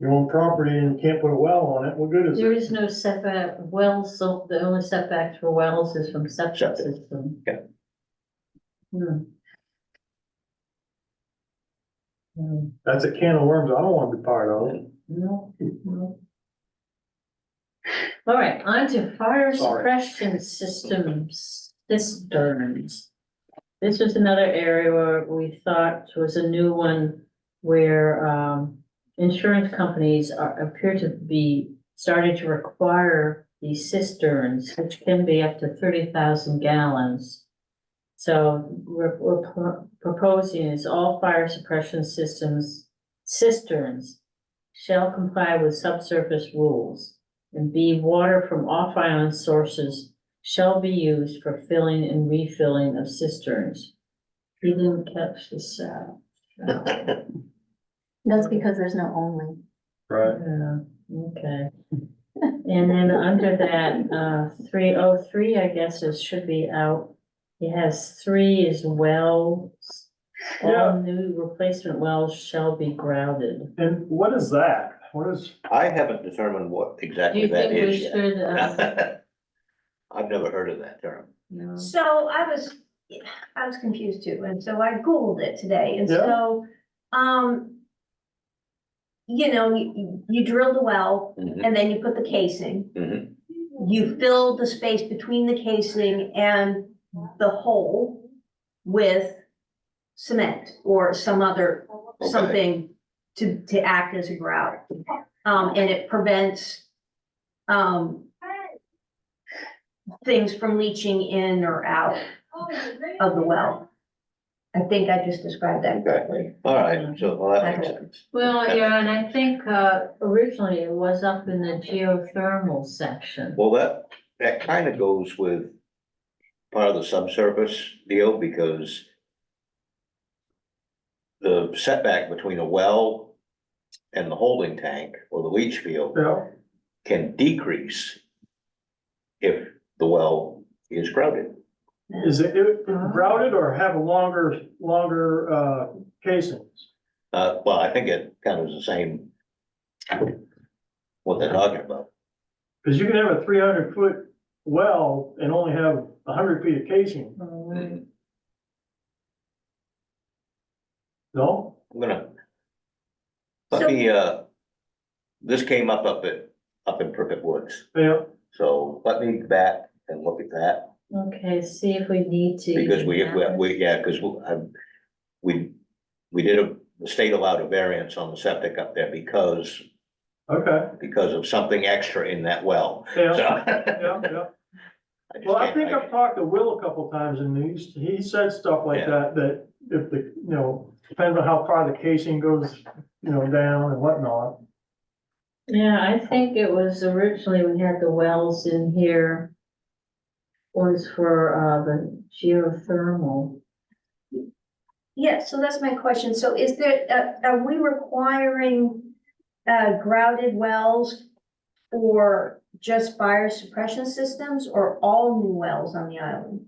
own property and you can't put a well on it, what good is There it? is no setback, wells, so the only setbacks for wells is from septic Septic. system. Yeah. Hmm. Hmm. That's a can of worms I don't wanna be part of. No, no. All right, on to fire Sorry. suppression systems, cisterns. This was another area where we thought was a new one where, insurance companies appear to be starting to require these cisterns, which can be up to 30,000 gallons. So we're proposing is all fire suppression cisterns shall comply with subsurface rules, and B, water from off-island sources shall be used for filling and refilling of cisterns. He didn't catch this out. That's because there's no only. Right. Yeah, okay. And then under that, 303, I guess it should be out. It has 3 as well. Yeah. All new replacement wells shall be grouted. And what is that? What is, I haven't determined what Do exactly you that think we is yet. should, I've never heard of that term. no? So I was confused too, and so I Googled it today, and Yeah. so, you drill the well, Mhm, and then you put the casing. mhm. You fill the space between the casing and the hole with cement or some other, Okay. something to act as a grout. And it prevents, things from leaching in or out of the well. I think I just described that correctly. All right, so well, that makes sense. Well, yeah, and I think, originally it was up in the geothermal section. Well, that kind of goes with part of the subsurface deal because the setback between a well and the holding tank or the leach field yeah, can decrease if the well is grouted. is it grouted or have a longer casings? Well, I think it kind of is the same what they're talking about. Cause you can have a 300-foot well and only have 100 feet of casing, Mm, no? I'm gonna. Let So- me, this came up in Privet Woods, Yeah, so let me back and look at that. Okay, see if we need to. Because even have it. yeah, cause we did the state allowed a variance on the septic up there because okay, of something extra in that well. yeah, So. yeah, yeah. just Well, I can't- think I've talked to Will a couple times and he said stuff like Yeah. that if the, depends on how far the casing goes, down and whatnot. Yeah, I think it was originally we had the wells in here. Was for, the geothermal. Yeah, so that's my question. So is there, are we requiring, grouted wells or just fire suppression systems or all new wells on the island?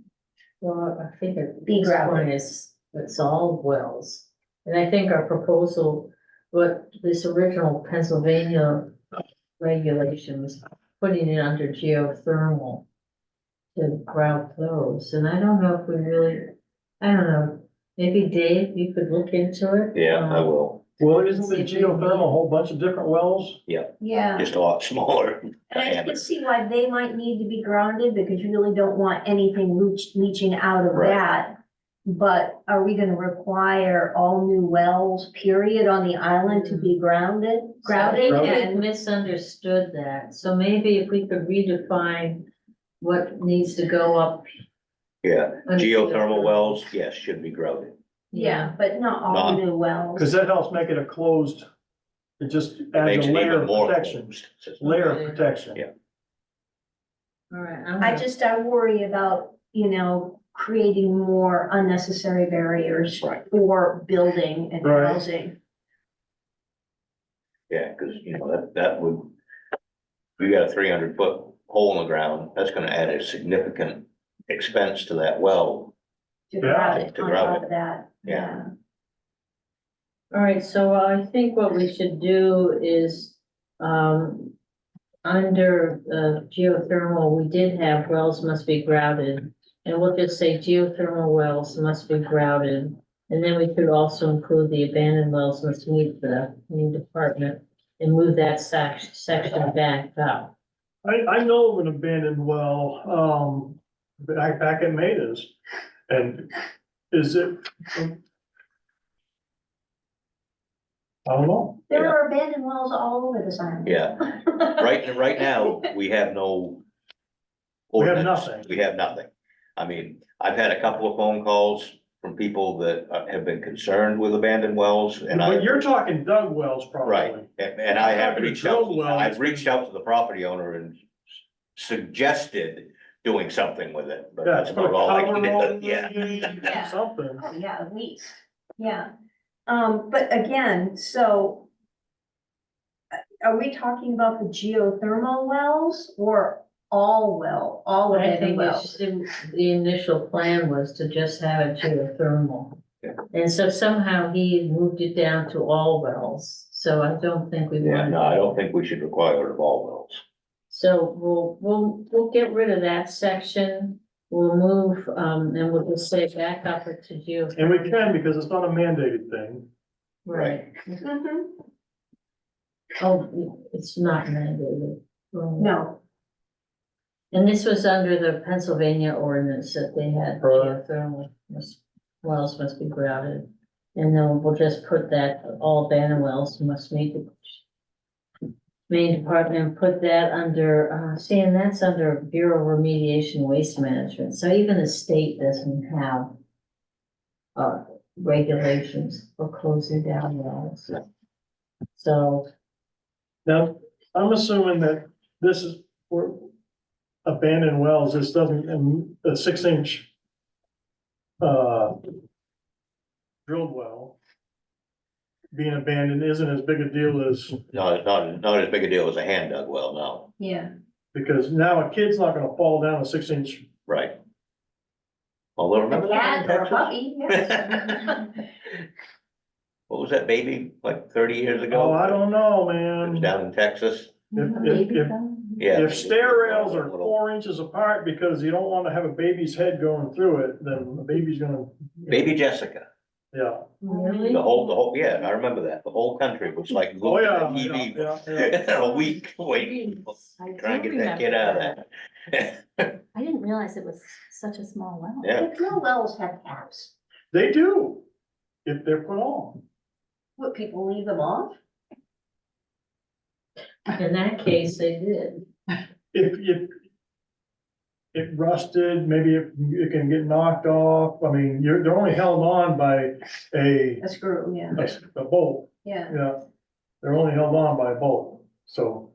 Well, I think at Be this gravel. point it's all wells. And I think our proposal, what this original Pennsylvania regulation was putting it under geothermal to grout those, and I don't know if we really, I don't know, maybe Dave, you could look into it. Yeah, I will, Well, isn't the geothermal a whole bunch of different wells? Yeah. just a lot smaller And I diameter. can see why they might need to be grounded, because you really don't want anything leaching out of Right. that. But are we gonna require all new wells, period, on the island to be grounded? So I think Grounded? we And, misunderstood that, so maybe if we could redefine what needs to go up. Yeah, under geothermal wells, yes, should be grouted. yeah, but not all Not- new wells. Cause that helps make it a closed, it just It adds makes a it layer even of more protection, closed system. layer of protection. Yeah. All right, I worry about, creating more unnecessary barriers Right. for building and Right. housing. Yeah, cause that would, we got a 300-foot hole in the ground, that's gonna add a significant expense to that well. To Yeah, ground it to on ground top it. of that, Yeah. All right, so I think what we should do is, under geothermal, we did have wells must be grouted. And we'll just say geothermal wells must be grouted. And then we could also include the abandoned wells must meet the new department and move that section back up. I know of an abandoned well, back in Maida's, and is it? I don't know. There are abandoned wells all over this island. Yeah, right now, we have no. We have ordinance. nothing. We have nothing. I mean, I've had a couple of phone calls from people that have been concerned with abandoned wells and But you're talking dug wells probably. right, and I have Talking reached out, drilled wells. I've reached out to the property owner and suggested doing something with it, but Yeah, that's put a about all I cover can over do, yeah. Yeah. Something. Oh, yeah, at least, yeah. But again, so are we talking about the geothermal wells or all I abandoned think wells? the initial plan was to just have a geothermal. Yeah. And so somehow he moved it down to all wells, so I don't think we Yeah, want. no, I don't think we should require it of all wells. So we'll get rid of that section, we'll move, and we'll just say back up to geothermal. And we can because it's not a mandated thing. Right, Mhm. oh, it's not mandated. No, And this was under the Pennsylvania ordinance that they had Right. geothermal wells must be grouted. And then we'll just put that all abandoned wells must meet the Main Department, put that under, and that's under Bureau of Remediation Waste Management, so even the state doesn't have regulations for closing down wells. So, Now, I'm assuming that this is for abandoned wells, this doesn't, and a 6-inch drilled well being abandoned isn't as big a deal as, No, it's not as big a deal as a hand dug well, no, yeah, because now a kid's not gonna fall down a 6-inch. right. Although a remember that cat or a in puppy, yeah. Texas? What was that baby, like 30 years ago? Oh, I don't know, It man. was down in Texas, yeah. If stair rails are 4 inches apart because you don't wanna have a baby's head going through it, then the baby's gonna. Baby Jessica, Yeah. really? the whole, yeah, I remember that, the whole country was like Oh, looking yeah. at TV. Yeah, yeah. A week waiting, I trying to do get that kid out of remember that. that. I didn't realize it was such a small well. Yeah, The drill wells have caps. They do, if they're put on. What, people leave them off? In that case, they did. If it rusted, maybe it can get knocked off. I mean, they're only held on by a A screw, yeah, bolt, yeah. yeah. They're only held on by a bolt, so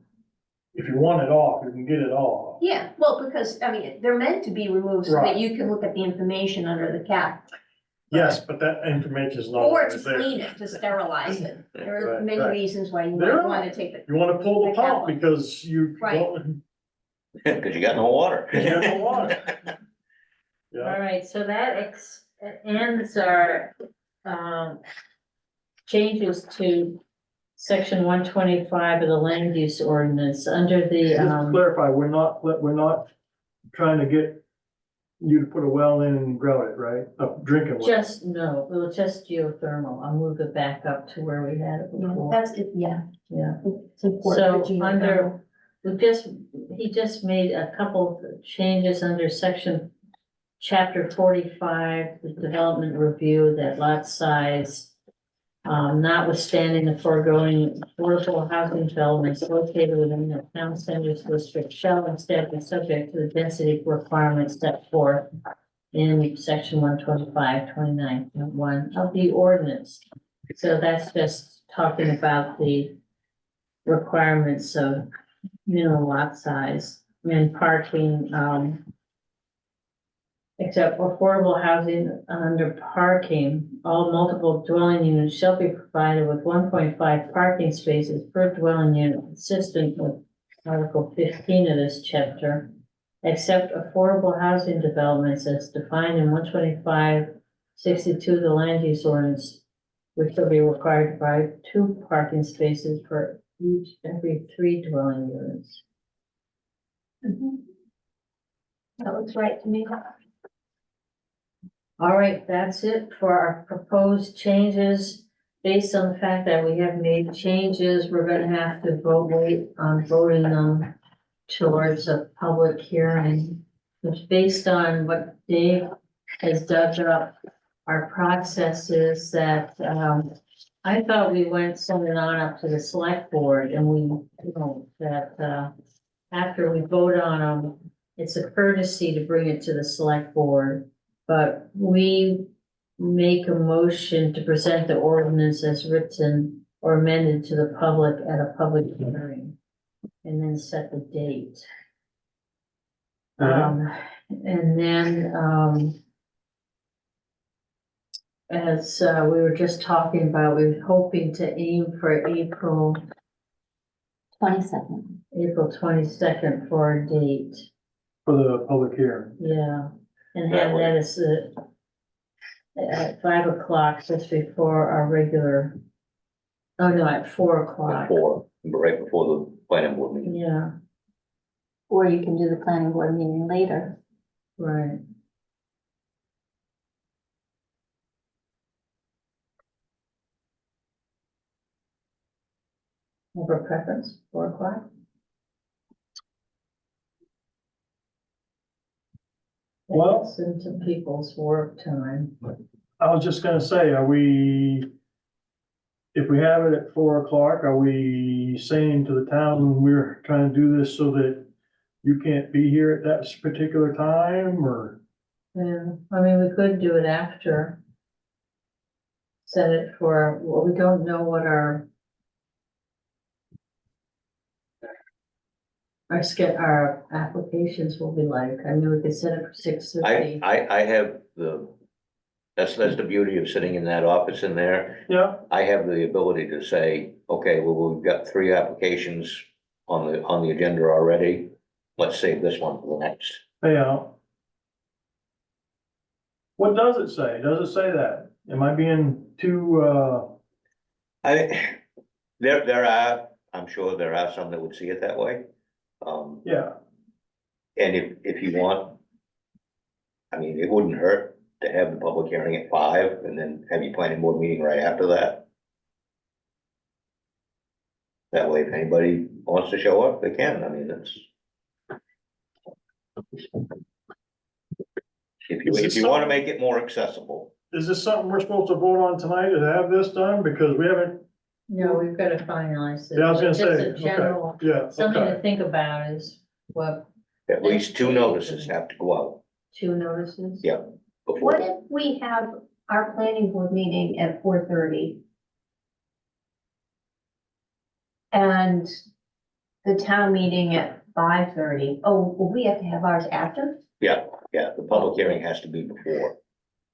if you want it off, you can get it off. Yeah, well, because, I mean, they're meant to be removed so that Right. you can look at the information under the cap. Yes, but that information is not Or to always there. clean it, to sterilize it. There are Right, many right. reasons why you There might are. wanna take the, You wanna pull the The pump cap. because you Right. don't, Cause you got no water. you got no water. All Yeah, right, so that ends our, changes to section 125 of the land use ordinance under the, just to clarify, we're not trying to get you to put a well in and grout it, right? A drinking well. just geothermal. I'll move it back up to where we had it yeah, before. that's it, yeah, Yeah. it's important. So under, he just made a couple of changes under section, chapter 45, the development review, that lot size. Notwithstanding the foregoing, affordable housing developments located within the town centers district shall instead be subject to the density requirements set forth in section 125, 29.1 of the ordinance. So that's just talking about the requirements of minimum lot size and parking, except affordable housing under parking, all multiple dwelling units shall be provided with 1.5 parking spaces per dwelling unit, consistent with Article 15 of this chapter, except affordable housing developments as defined in 125-62 of the land use ordinance, which will be required to provide 2 parking spaces for every 3 dwelling units. Mhm. That looks right to me. All right, that's it for our proposed changes. Based on the fact that we have made changes, we're gonna have to wait on voting them towards a public hearing. Which, based on what Dave has dug up, our process is that, I thought we went sending on up to the select board and we, after we vote on them, it's a courtesy to bring it to the select board. But we make a motion to present the ordinance as written or amended to the public at a public hearing. And then set the date. And then, as, we were just talking about, we were hoping to aim for April 22nd. 22nd for a date, For the public hearing. yeah. And That have way. that as at 5 o'clock, just before our regular, oh no, at 4 o'clock, Right before the planning board meeting. yeah, Or you can do the planning board meeting later. right. Have a preference, 4 o'clock? Well- It's into people's work time. I was just gonna say, if we have it at 4 o'clock, are we saying to the town, we're trying to do this so that you can't be here at that particular time, or? Yeah, I mean, we could do it after. Set it for, well, we don't know what our our applications will be like. I mean, we could set it for 6:30. I have that's the beauty of sitting in that office in there. Yeah, I have the ability to say, okay, well, we've got 3 applications on the agenda already. Let's save this one for the next. yeah. What does it say? Does it say that? Am I being too, I'm sure there are some that would see it that way. yeah, And if you want, I mean, it wouldn't hurt to have the public hearing at 5 and then have your planning board meeting right after that. That way, if anybody wants to show up, they can. I mean, that's. If you want to make it more accessible, is this something we're supposed to vote on tonight to have this done? Because we haven't, No, we've got to finalize it. yeah, I was gonna Just say, a okay, general, yeah, something to okay. think about is what, at least 2 notices have to go out 2 notices? Yeah. before. What if we have our planning board meeting at 4:30? And the town meeting at 5:30? Oh, well, we have to have ours after? Yeah, the public hearing has to be before.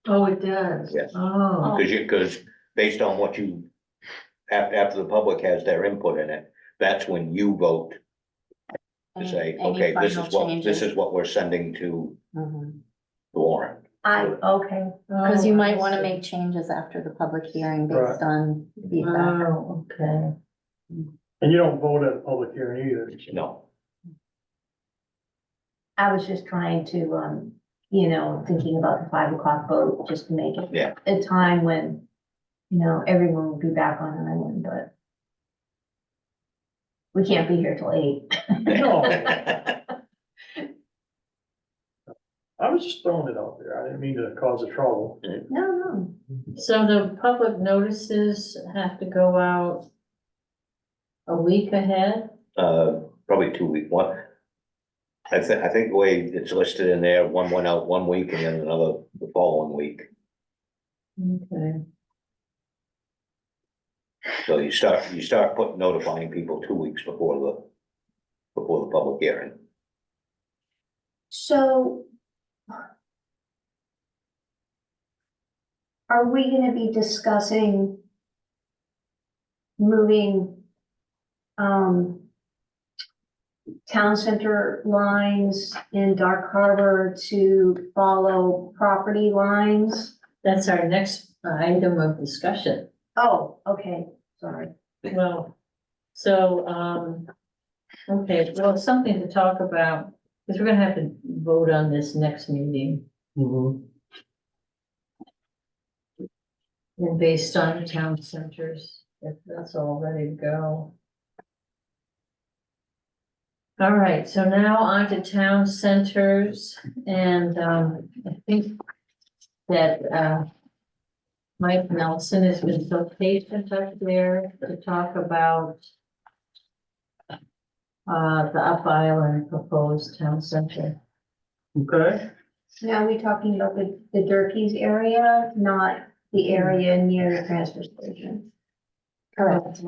Oh, it does? Yes. Oh, Because based on what you, after the public has their input in it, that's when you vote to say, Any okay, this final is what, this changes? is what we're sending to Mhm. the warrant. Okay, Cause you Oh, might I wanna see. make changes after the public hearing Right. based on feedback. Oh, okay. And you don't vote at a public hearing either. No, I was just trying to, thinking about the 5 o'clock vote, just to make it yeah. a time when, everyone will be back on an island, but we can't be here till 8. No. I was just throwing it out there. I didn't mean to cause a trouble. No. So the public notices have to go out a week ahead? Probably 2 week, one. I think the way it's listed in there, one went out 1 week and then another the following week. Okay. So you start notifying people 2 weeks before the public hearing. So are we gonna be discussing moving, town center lines in Dark Harbor to follow property lines? That's our next item of discussion. Oh, okay, sorry. Well, so, okay, well, something to talk about, because we're gonna have to vote on this next meeting. Mhm. And based on the town centers, if that's all ready to go. All right, so now on to town centers, and, I think that, Mike Nelson has been so patient up there to talk about the Up Island proposed town center. Okay, Now we talking about the Durkees area, not the area near the transfer station. Correct.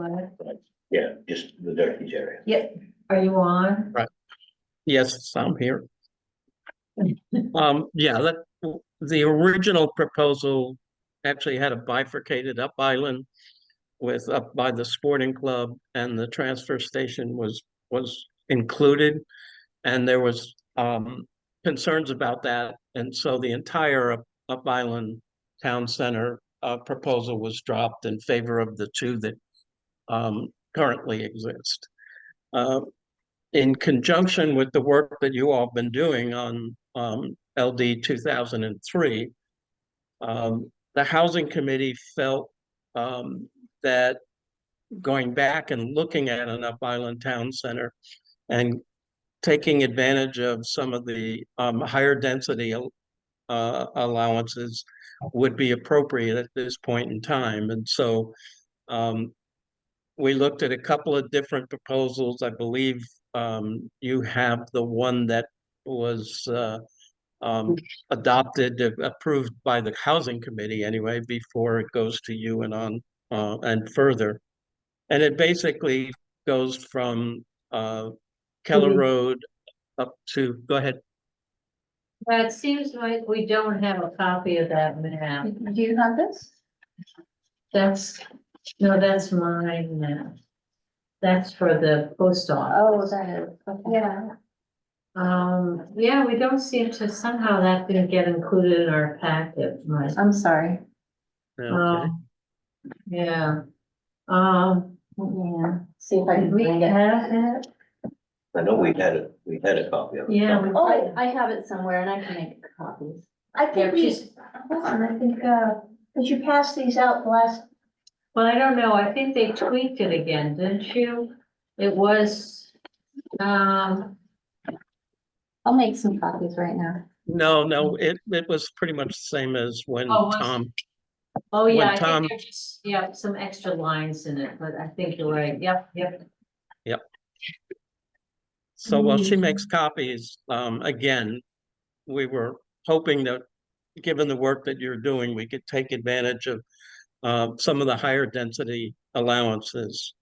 Yeah, just the Durkee's area. Yep. Are you on? Yes, I'm here. Yeah, the original proposal actually had a bifurcated up island with up by the sporting club, and the transfer station was included. And there was concerns about that, and so the entire up island town center proposal was dropped in favor of the two that currently exist. In conjunction with the work that you all been doing on LD 2003, the Housing Committee felt that going back and looking at an Up Island Town Center and taking advantage of some of the higher density allowances would be appropriate at this point in time. And so we looked at a couple of different proposals. I believe you have the one that was adopted, approved by the Housing Committee anyway, before it goes to you and on and further. And it basically goes from Keller Road up to, go ahead. It seems like we don't have a copy of that map. Do you have this? No, that's mine now. That's for the post office. Oh, that is, okay. Yeah. Yeah, we don't seem to, somehow that didn't get included in our packet, right? I'm sorry. Okay. Yeah. Yeah, see if I Did can we bring it. have it? I know we had a copy of it. Yeah, we Oh, I have it somewhere and I can make copies. I Yeah, think we, she's, hold on, I think, did you pass these out the last? well, I don't know, I think they tweaked it again, didn't you? It was, I'll make some copies right now. No, it was pretty much the same as when Oh, was it? Tom, oh yeah, When I Tom- think there's just, yeah, some extra lines in it, but I think you're right, yep. so while she makes copies, again, we were hoping that, given the work that you're doing, we could take advantage of some of the higher density allowances.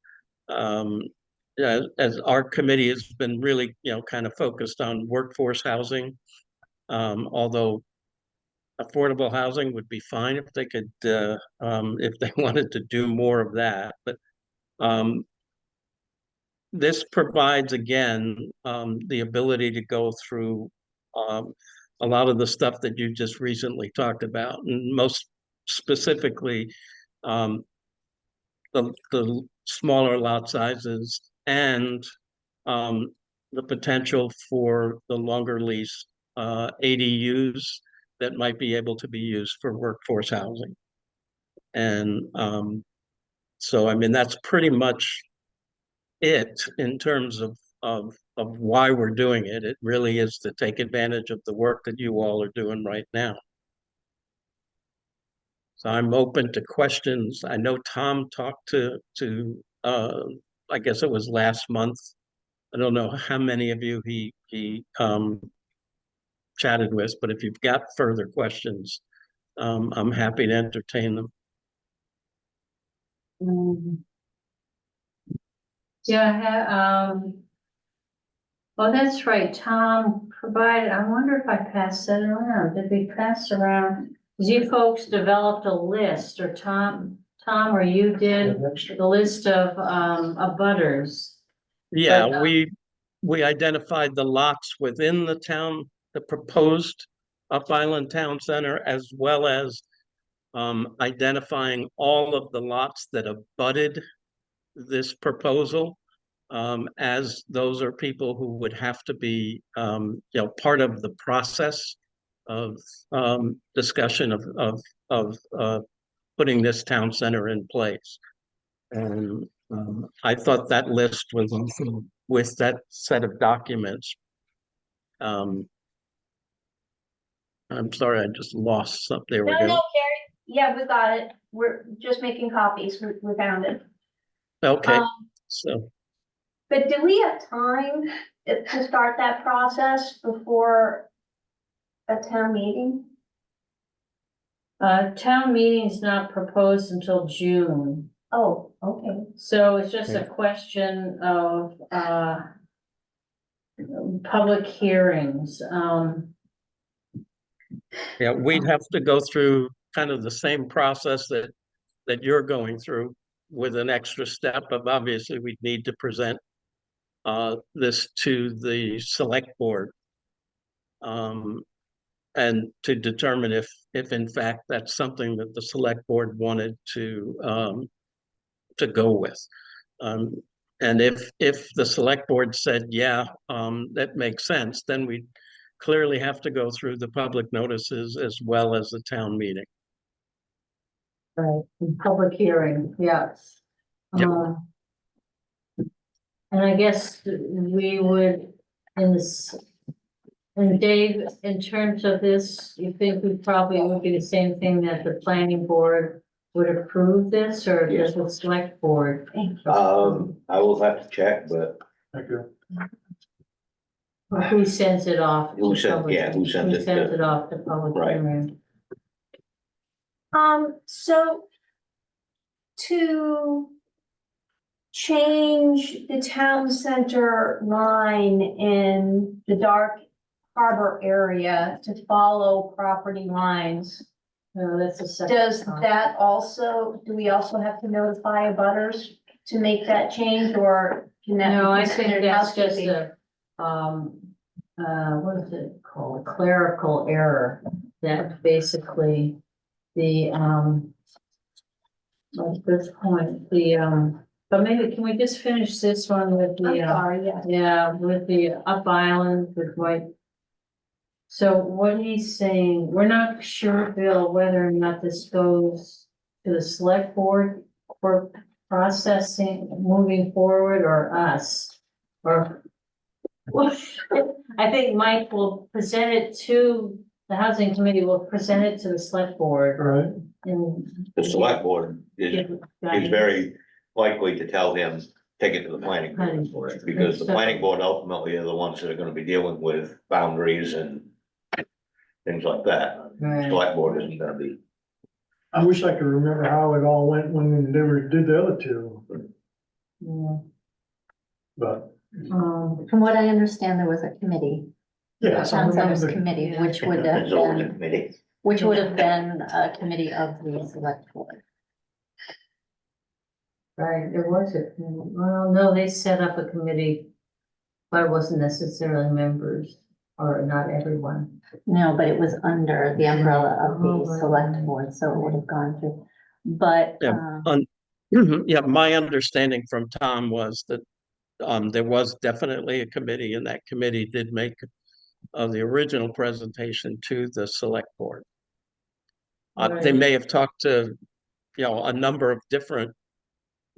As our committee has been really, kind of focused on workforce housing. Although affordable housing would be fine if they could, if they wanted to do more of that, but, this provides, again, the ability to go through, a lot of the stuff that you just recently talked about, and most specifically, the smaller lot sizes and, the potential for the longer lease, ADUs that might be able to be used for workforce housing. And, so, I mean, that's pretty much it in terms of why we're doing it. It really is to take advantage of the work that you all are doing right now. So I'm open to questions. I know Tom talked to I guess it was last month. I don't know how many of you he chatted with, but if you've got further questions, I'm happy to entertain them. Yeah, I have, oh, that's right, Tom provided, I wonder if I passed that around, did we pass around? 'Cause you folks developed a list, or Tom, or you did the list of, abutters. Yeah, But, we identified the lots within the town, the proposed Up Island Town Center, as well as identifying all of the lots that abutted this proposal, as those are people who would have to be, part of the process of discussion of putting this town center in place. And I thought that list was also with that set of documents. I'm sorry, I just lost some. There we No, go. no, Carrie, yeah, we got it. We're just making copies. We found it. Okay, Um, so But do we have time to start that process before a town meeting? town meeting's not proposed until June, Oh, okay. so it's just a question of, public hearings, yeah, we'd have to go through kind of the same process that you're going through, with an extra step of, obviously we'd need to present this to the select board. And to determine if in fact that's something that the select board wanted to go with. And if the select board said, yeah, that makes sense, then we clearly have to go through the public notices as well as the town meeting. right, public hearing, yes. Yep. And I guess we would, in this, and Dave, in terms of this, you think we probably would be the same thing that the planning board would approve this, or does the select board? I will have to check, but Thank you. Or who sends it off? Who to sent- public- yeah, who sends it sends to- it off to public Right. hearing? So to change the town center line in the Dark Harbor area to follow property lines, No, that's a separate. does topic. that also, do we also have to notify abutters to make that change, or can that No, be I think considered that's just housekeeping? what is it called, clerical error, that basically the, at this point, but maybe, can we just finish this one with I'm the, sorry, yeah. yeah, with the Up Island with White. So what he's saying, we're not sure, Bill, whether or not this goes to the select board for processing, moving forward, or us, or. I think Mike will present it to, the housing committee will present it to the select board All right, and. the select board is very likely to tell him, take it to the planning Planning board. board. Because the So- planning board ultimately are the ones that are gonna be dealing with boundaries and things like that. Right. Select board isn't gonna be. I wish I could remember how it all went when they did the other two, Yeah. but From what I understand, there was a committee, yeah. town someone centers wanted to- committee, Yeah. which would have It's over the been committee. which would have been a committee of the select board. Right, there was well, no, they set up a committee, but it wasn't necessarily members, or not everyone. No, but it was under the umbrella of Oh, the right, select right. board, so it would have gone through. But, Yeah. Yeah, my understanding from Tom was that there was definitely a committee, and that committee did make the original presentation to the select board. They Right. may have talked to, a number of different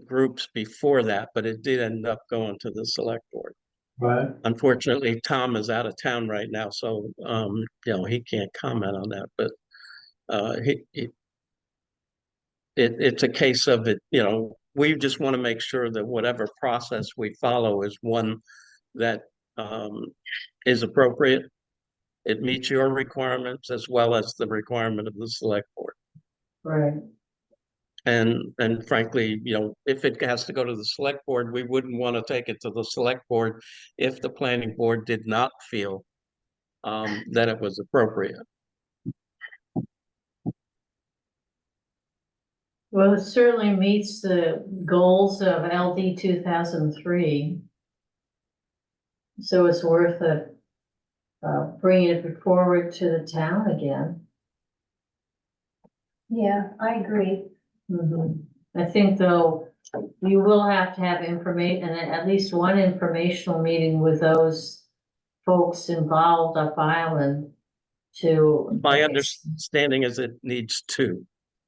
groups before that, but it did end up going to the select board. Right. Unfortunately, Tom is out of town right now, so he can't comment on that, but it's a case of it, we just want to make sure that whatever process we follow is one that is appropriate. It meets your requirements as well as the requirement of the select board. Right. And frankly, if it has to go to the select board, we wouldn't want to take it to the select board if the planning board did not feel that it was appropriate. Well, it certainly meets the goals of LD 2003. So it's worth it, bringing it forward to the town again. Yeah, I agree. I think though, you will have to have information, at least one informational meeting with those folks involved up island to. My understanding is it needs two.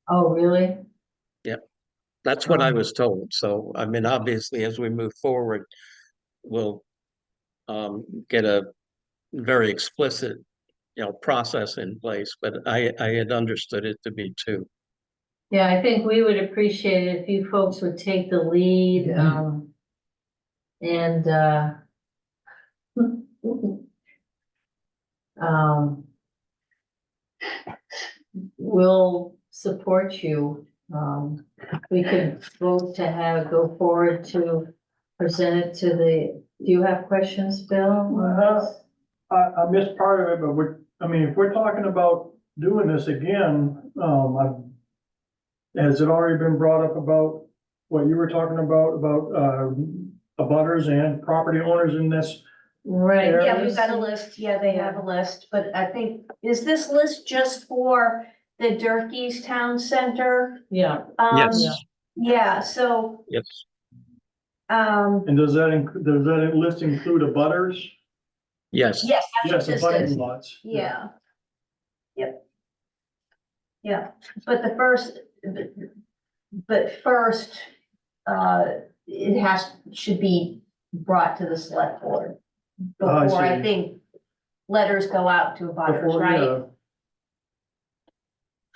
Oh, really? That's what I was told. So, I mean, obviously, as we move forward, we'll get a very explicit, process in place, but I had understood it to be two. Yeah, I think we would appreciate it if you folks would take the lead, and, we'll support you. We could vote to go forward to present it to the, do you have questions, Bill? I missed part of it, but if we're talking about doing this again, has it already been brought up about what you were talking about, abutters and property owners in this? Right. Yeah, we've got a list. Yeah, they have a list, but I think, is this list just for the Durkee's Town Center? Yeah. Yes, Yeah, so, yes. And does that list include abutters? Yes. yes, that's Yes, what this abutting is. lots. Yeah. Yep. Yeah, but first, should be brought to the select board. I Before I see. think letters go out to abutters, Before, right? yeah.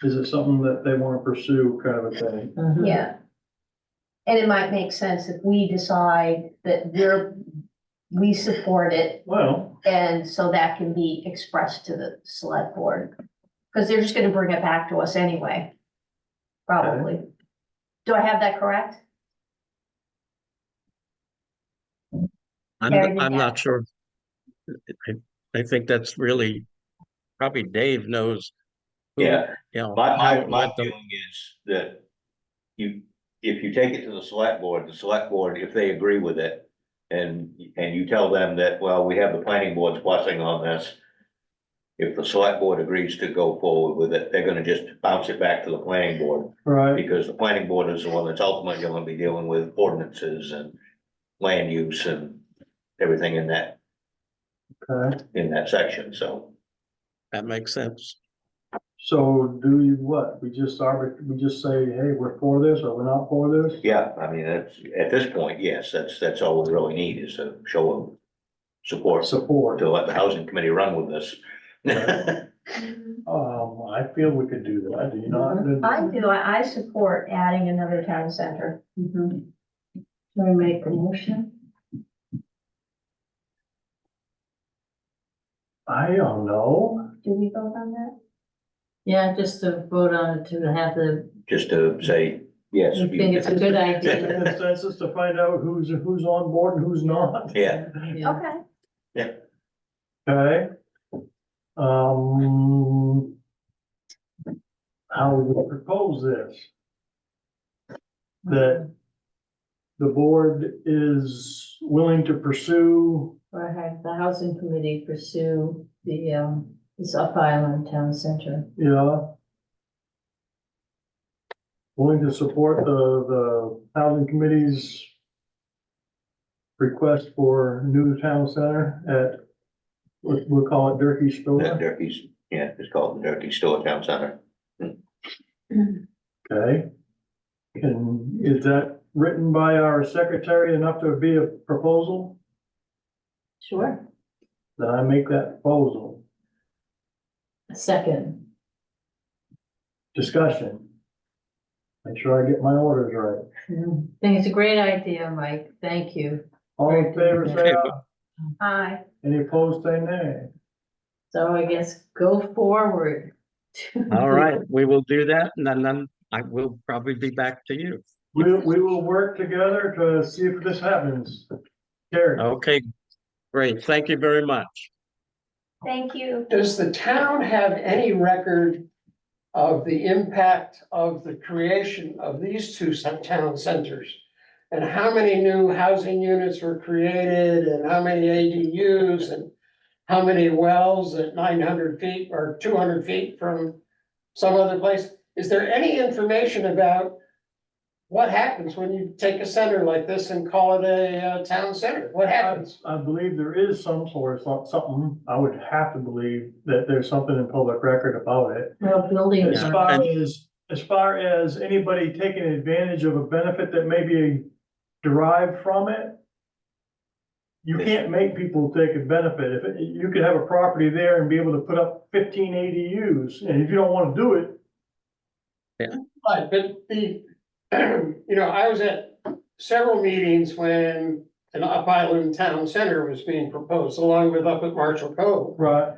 Is it something that they want to pursue, kind of a thing? Mhm. Yeah. And it might make sense if we decide that we support it, Well, and so that can be expressed to the select board. Cause they're just gonna bring it back to us anyway. Probably. Do I have that correct? I'm not sure. I think that's really, probably Dave knows. who, Yeah. how My it went to- feeling is that if you take it to the select board, if they agree with it, and you tell them that, well, we have the planning board's blessing on this. If the select board agrees to go forward with it, they're gonna just bounce it back to the planning board, right, because the planning board is the one that's ultimately gonna be dealing with ordinances and land use and everything in that okay. section, so. That makes sense. So do you what? We just say, hey, we're for this or we're not for this? Yeah, I mean, that's, at this point, yes, that's all we really need is to show them support Support. to let the housing committee run with this. I feel we could do that, do you not? I do, I support adding another town center. Can we make a motion? I don't know. Do we vote on that? Yeah, just to vote on it, to have Just to say, yes. I think it's a good Get idea. the consensus to find out who's on board and who's not. Yeah, Yeah. Okay. Okay. how we would propose this. That the board is willing to pursue, Or have the housing committee pursue this Up Island Town Center. you know, willing to support the housing committee's request for new town center at, we'll call it Durkee That Store. Durkee's, yeah, it's called the Durkee Store Town Center. Okay. And is that written by our secretary enough to be a proposal? Sure. Then I make that proposal. A second. Discussion. Make sure I get my orders right. I think it's a great idea, Mike. Thank you. All in favor, say Okay. aye. Aye. Any opposed, say nay. So I guess go forward. All right, we will do that, and then I will probably be back to you. We will work together to see if this happens. Terry, Okay, great. Thank you very much. Thank you. Does the town have any record of the impact of the creation of these two town centers? And how many new housing units were created and how many ADUs and how many wells at 900 feet or 200 feet from some other place? Is there any information about what happens when you take a center like this and call it a town center? What happens? I believe there is some sort of something, I would have to believe that there's something in public record about it. Well, building. As far as anybody taking advantage of a benefit that may be derived from it, you can't make people take a benefit. If you could have a property there and be able to put up 15 ADUs, and if you don't want to do it, Right, but the, you know, I was at several meetings when an Up Island Town Center was being proposed, along with up at Marshall Cove. right,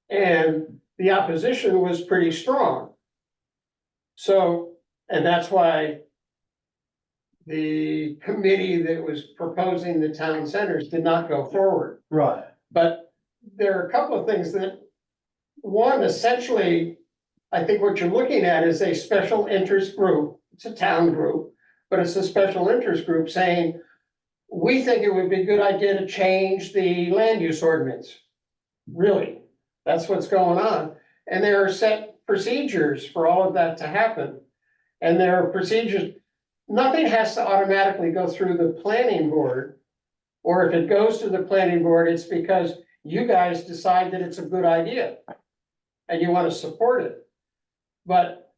And the opposition was pretty strong. So, and that's why the committee that was proposing the town centers did not go forward. right, But there are a couple of things that, one, essentially, I think what you're looking at is a special interest group. It's a town group, but it's a special interest group saying, we think it would be a good idea to change the land use ordinance. Really, that's what's going on. And there are set procedures for all of that to happen. And there are procedures, nothing has to automatically go through the planning board. Or if it goes to the planning board, it's because you guys decide that it's a good idea. And you want to support it. But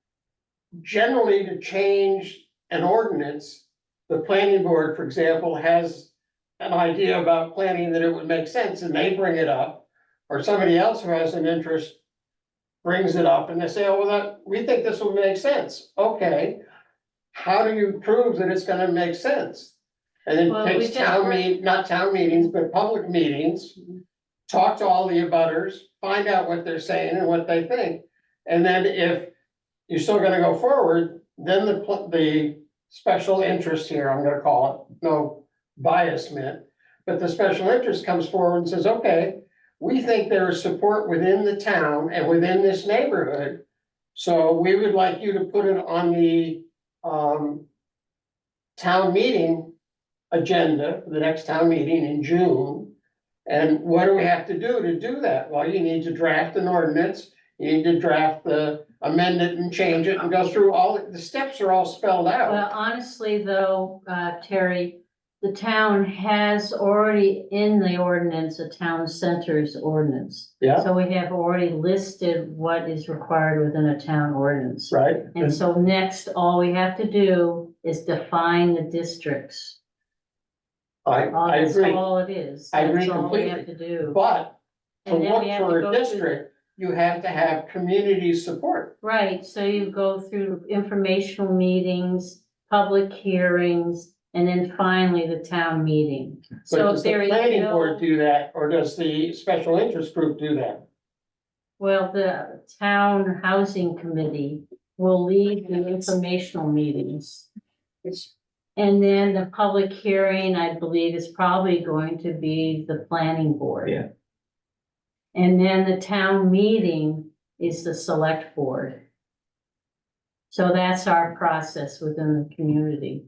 generally, to change an ordinance, the planning board, for example, has an idea about planning that it would make sense, and they bring it up. Or somebody else who has an interest brings it up, and they say, oh, well, we think this will make sense. Okay, how do you prove that it's gonna make sense? And Well, it we takes just not town meetings, but public meetings. Talk to all the abutters, find out what they're saying and what they think. And then if you're still gonna go forward, then the special interest here, I'm gonna call it, no bias meant. But the special interest comes forward and says, okay, we think there is support within the town and within this neighborhood. So we would like you to put it on the town meeting agenda, for the next town meeting in June. And what do we have to do that? Well, you need to draft an ordinance, you need to amend it and change it and go through the steps are all spelled out. Well, honestly, though, Terry, the town has already in the ordinance, a town centers ordinance. Yeah. So we have already listed what is required within a town ordinance. Right? And so next, all we have to do is define the districts. I That's agree, all it is. I agree That's all we have completely. to do. but to And then look we have to for go a through- district, you have to have community support. Right, so you go through informational meetings, public hearings, and then finally the town meeting. But So does if the there is planning no, board do that, or does the special interest group do that? well, the town housing committee will lead the informational meetings. And then the public hearing, I believe, is probably going to be the planning board. Yeah. And then the town meeting is the select board. So that's our process within the community.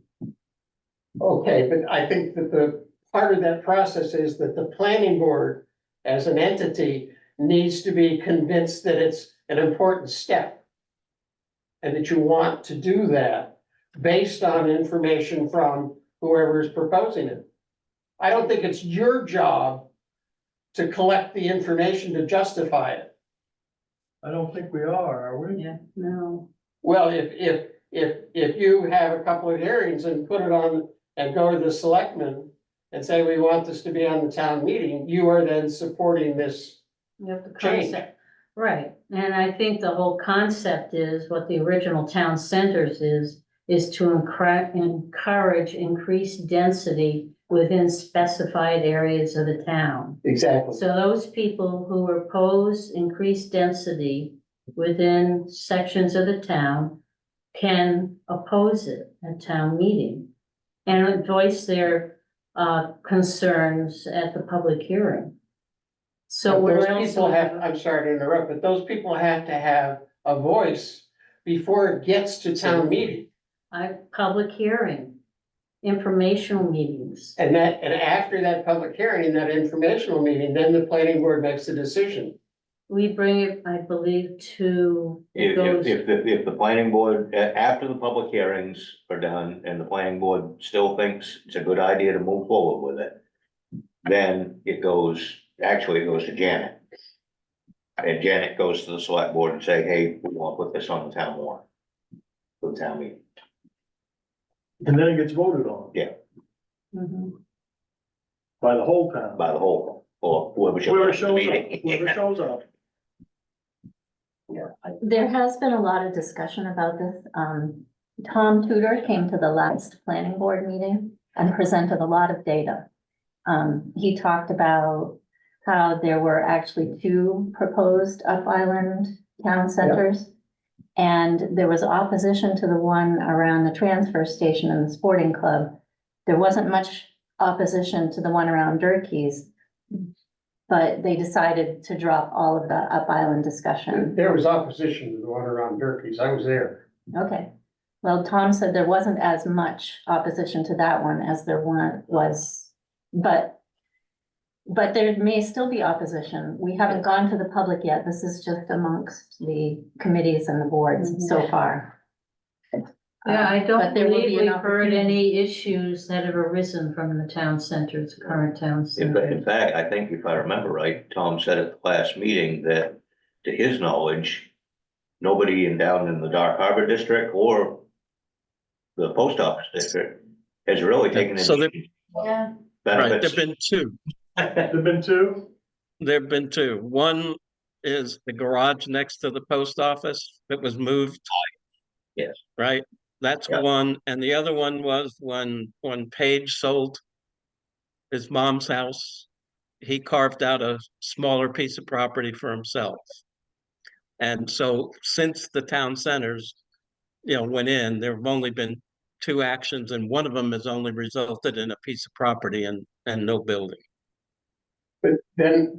Okay, but I think that the part of that process is that the planning board as an entity needs to be convinced that it's an important step. And that you want to do that based on information from whoever is proposing it. I don't think it's your job to collect the information to justify it. I don't think we are we? Yeah, no. Well, if you have a couple of hearings and put it on and go to the selectmen and say, we want this to be on the town meeting, you are then supporting this. You have the Change. concept, right, and I think the whole concept is what the original town centers is to encourage increased density within specified areas of the town. Exactly. So those people who oppose increased density within sections of the town can oppose it at town meeting and voice their concerns at the public hearing. So But we're those also. people have, I'm sorry to interrupt, but those people have to have a voice before it gets to town meeting. Public hearing, informational meetings. And after that public hearing and that informational meeting, then the planning board makes a decision. We bring it, I believe, to, it goes, If the planning board, after the public hearings are done and the planning board still thinks it's a good idea to move forward with it, then it goes to Janet. And Janet goes to the select board and say, hey, we want to put this on the town warrant. For the town meeting. And then it gets voted on Mhm. by the whole town. By the whole, or whoever Whoever shows up at the shows up, meeting. whoever shows up. There has been a lot of discussion about this. Tom Tudor came to the last planning board meeting and presented a lot of data. He talked about how there were actually 2 proposed Up Island town centers. And there was opposition to the one around the transfer station and the sporting club. There wasn't much opposition to the one around Durkee's. But they decided to drop all of the Up Island discussion. There was opposition to the one around Durkee's. I was there. Okay. Well, Tom said there wasn't as much opposition to that one as there was, but there may still be opposition. We haven't gone to the public yet. This is just amongst the committees and the boards so far. Yeah, I But don't there will believe be an we've heard opportunity. any issues that have arisen from the town centers, current town In centers. fact, I think if I remember right, Tom said at the last meeting that, to his knowledge, nobody down in the Dark Harbor district or the post office district has really taken So any Yeah. Right, benefits. there've been 2. There've been 2? There've been 2. One is the garage next to the post office that was moved. Yes. Right? That's Yeah. one. And the other one was when Page sold his mom's house, he carved out a smaller piece of property for himself. And so since the town centers, went in, there have only been 2 actions, and one of them has only resulted in a piece of property and no building. But then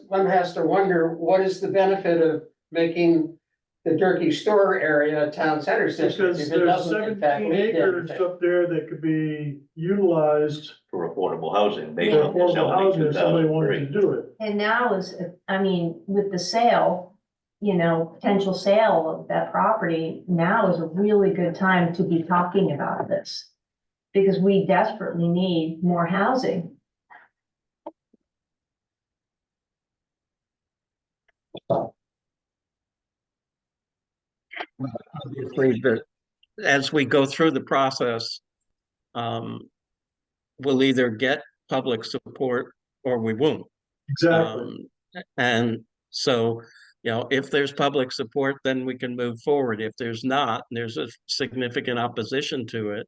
one has to wonder, what is the benefit of making the Durkee store area a town center district? Because if it there's doesn't in fact 17 meet acres anything? up there that could be utilized For affordable housing, based for on the affordable zoning housing if somebody wanted 2003. to do it. And now is, I mean, with the sale, potential sale of that property, now is a really good time to be talking about this. Because we desperately need more housing. Obviously, as we go through the process, we'll either get public support or we won't. Exactly. And so, if there's public support, then we can move forward. If there's not, and there's a significant opposition to it,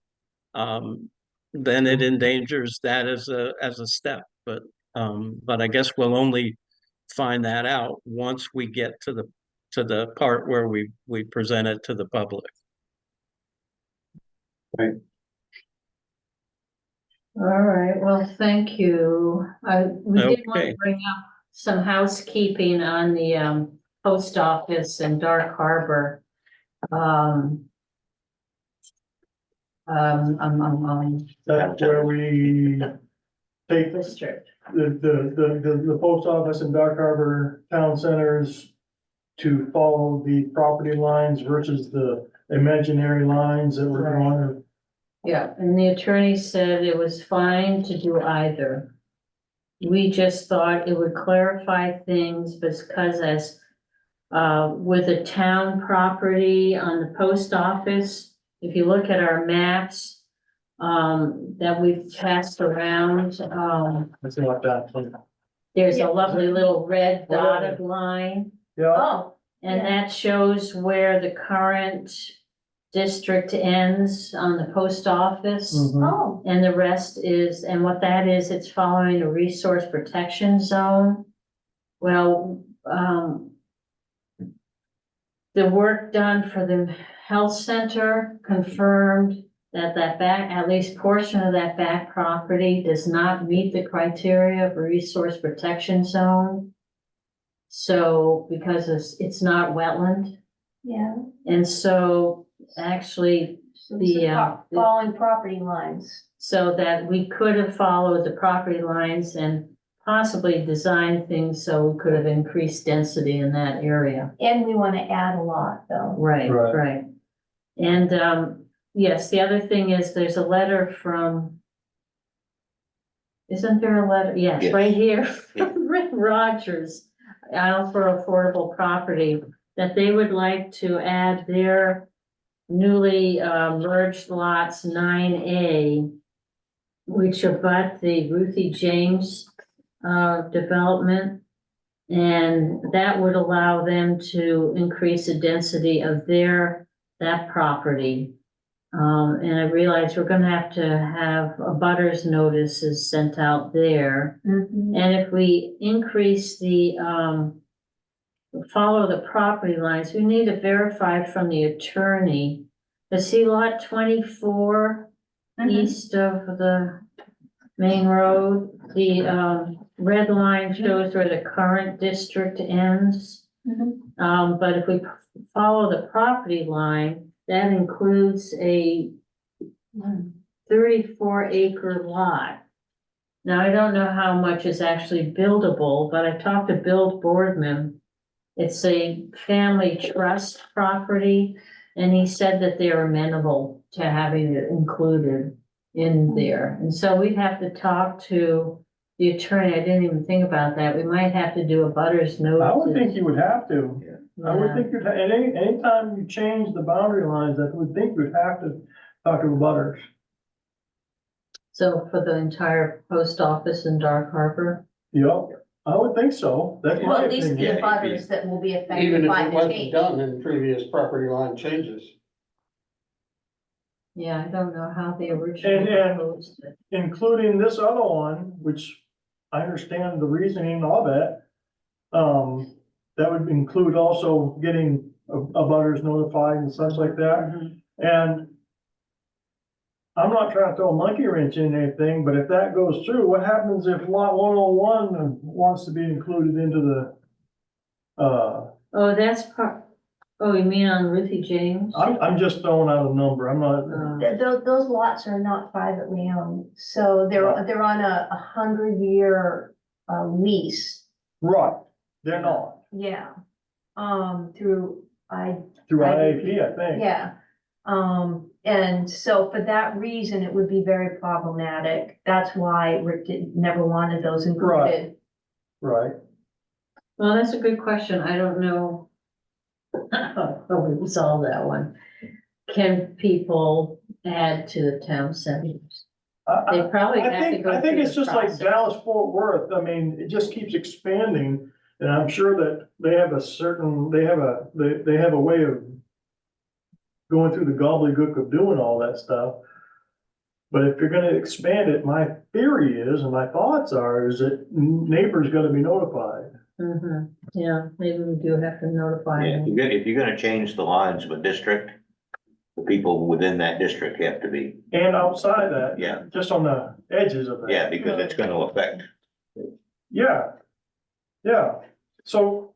then it endangers that as a step. But I guess we'll only find that out once we get to the part where we present it to the public. All right, well, thank you. We did want Okay. to bring up some housekeeping on the post office in Dark Harbor. That's where we take district. the post office and Dark Harbor Town Centers to follow the property lines versus the imaginary lines that were drawn. Yeah, and the attorney said it was fine to do either. We just thought it would clarify things because as with a town property on the post office, if you look at our maps that we've passed around, It's like that. there's a Yeah. lovely little red dotted line. Yeah, Oh, And Yeah. that shows where the current district ends on the post office. mhm. oh, And the rest is, and what that is, it's following a resource protection zone. Well, the work done for the health center confirmed that back, at least portion of that back property does not meet the criteria of a resource protection zone. So, because it's not wetland, yeah. and so actually, So this is The, following property lines. so that we could have followed the property lines and possibly designed things so we could have increased density in that area. And we want to add a lot, though. Right, Right. right. And, yes, the other thing is there's a letter from, isn't there a letter? Yes, Yes. right here from Rick Rogers, Isle for Affordable Property, that they would like to add their newly merged lots 9A, which abut the Ruthie James development. And that would allow them to increase the density of that property. And I realize we're gonna have to have abutters notices sent out there. Mhm. And if we increase follow the property lines, we need to verify from the attorney. But see lot 24 Mhm. east of the main road, the red line shows where the current district ends. Mhm. But if we follow the property line, that includes a 34-acre lot. Now, I don't know how much is actually buildable, but I talked to Bill Boardman. It's a family trust property, and he said that they're amenable to having it included in there. And so we'd have to talk to the attorney. I didn't even think about that. We might have to do a butters notice. I would think you would have to. I would Yeah. think you'd, anytime you change the boundary lines, I would think you'd have to talk to the butters. So for the entire post office in Dark Harbor, Yep, I would think so. That's Well, my at least the opinion. Yeah. abutters that will be Even affected if by it the wasn't change. done in previous property line changes. yeah, I don't know how they originally And- proposed it. Including this other one, which I understand the reasoning of it. That would include also getting abutters notified and such like that. Mhm. And I'm not trying to throw a monkey wrench in anything, but if that goes through, what happens if lot 101 wants to be included into the, Oh, that's part, oh, you mean on Ruthie James? I'm just throwing out a number, I'm not, Those lots are not privately owned, so they're on a 100-year lease. right, they're not, Yeah. Through through IAP. IAP, I think. Yeah, and so for that reason, it would be very problematic. That's why Rick never wanted those included. Right, Well, that's a good question. I don't know. How we resolve that one. Can people add to the town centers? They probably I have to think, go I think through it's the just like process. Dallas Fort Worth, I mean, it just keeps expanding. And I'm sure that they have a certain, they have a way of going through the gobbledygook of doing all that stuff. But if you're gonna expand it, my theory is, and my thoughts are, is that neighbors gotta be notified. Mhm. Yeah, maybe we do have to notify Yeah, them. if you're gonna change the lines of a district, the people within that district have to be, And outside that, yeah, just on the edges of that. yeah, because it's gonna affect. Yeah, yeah, so,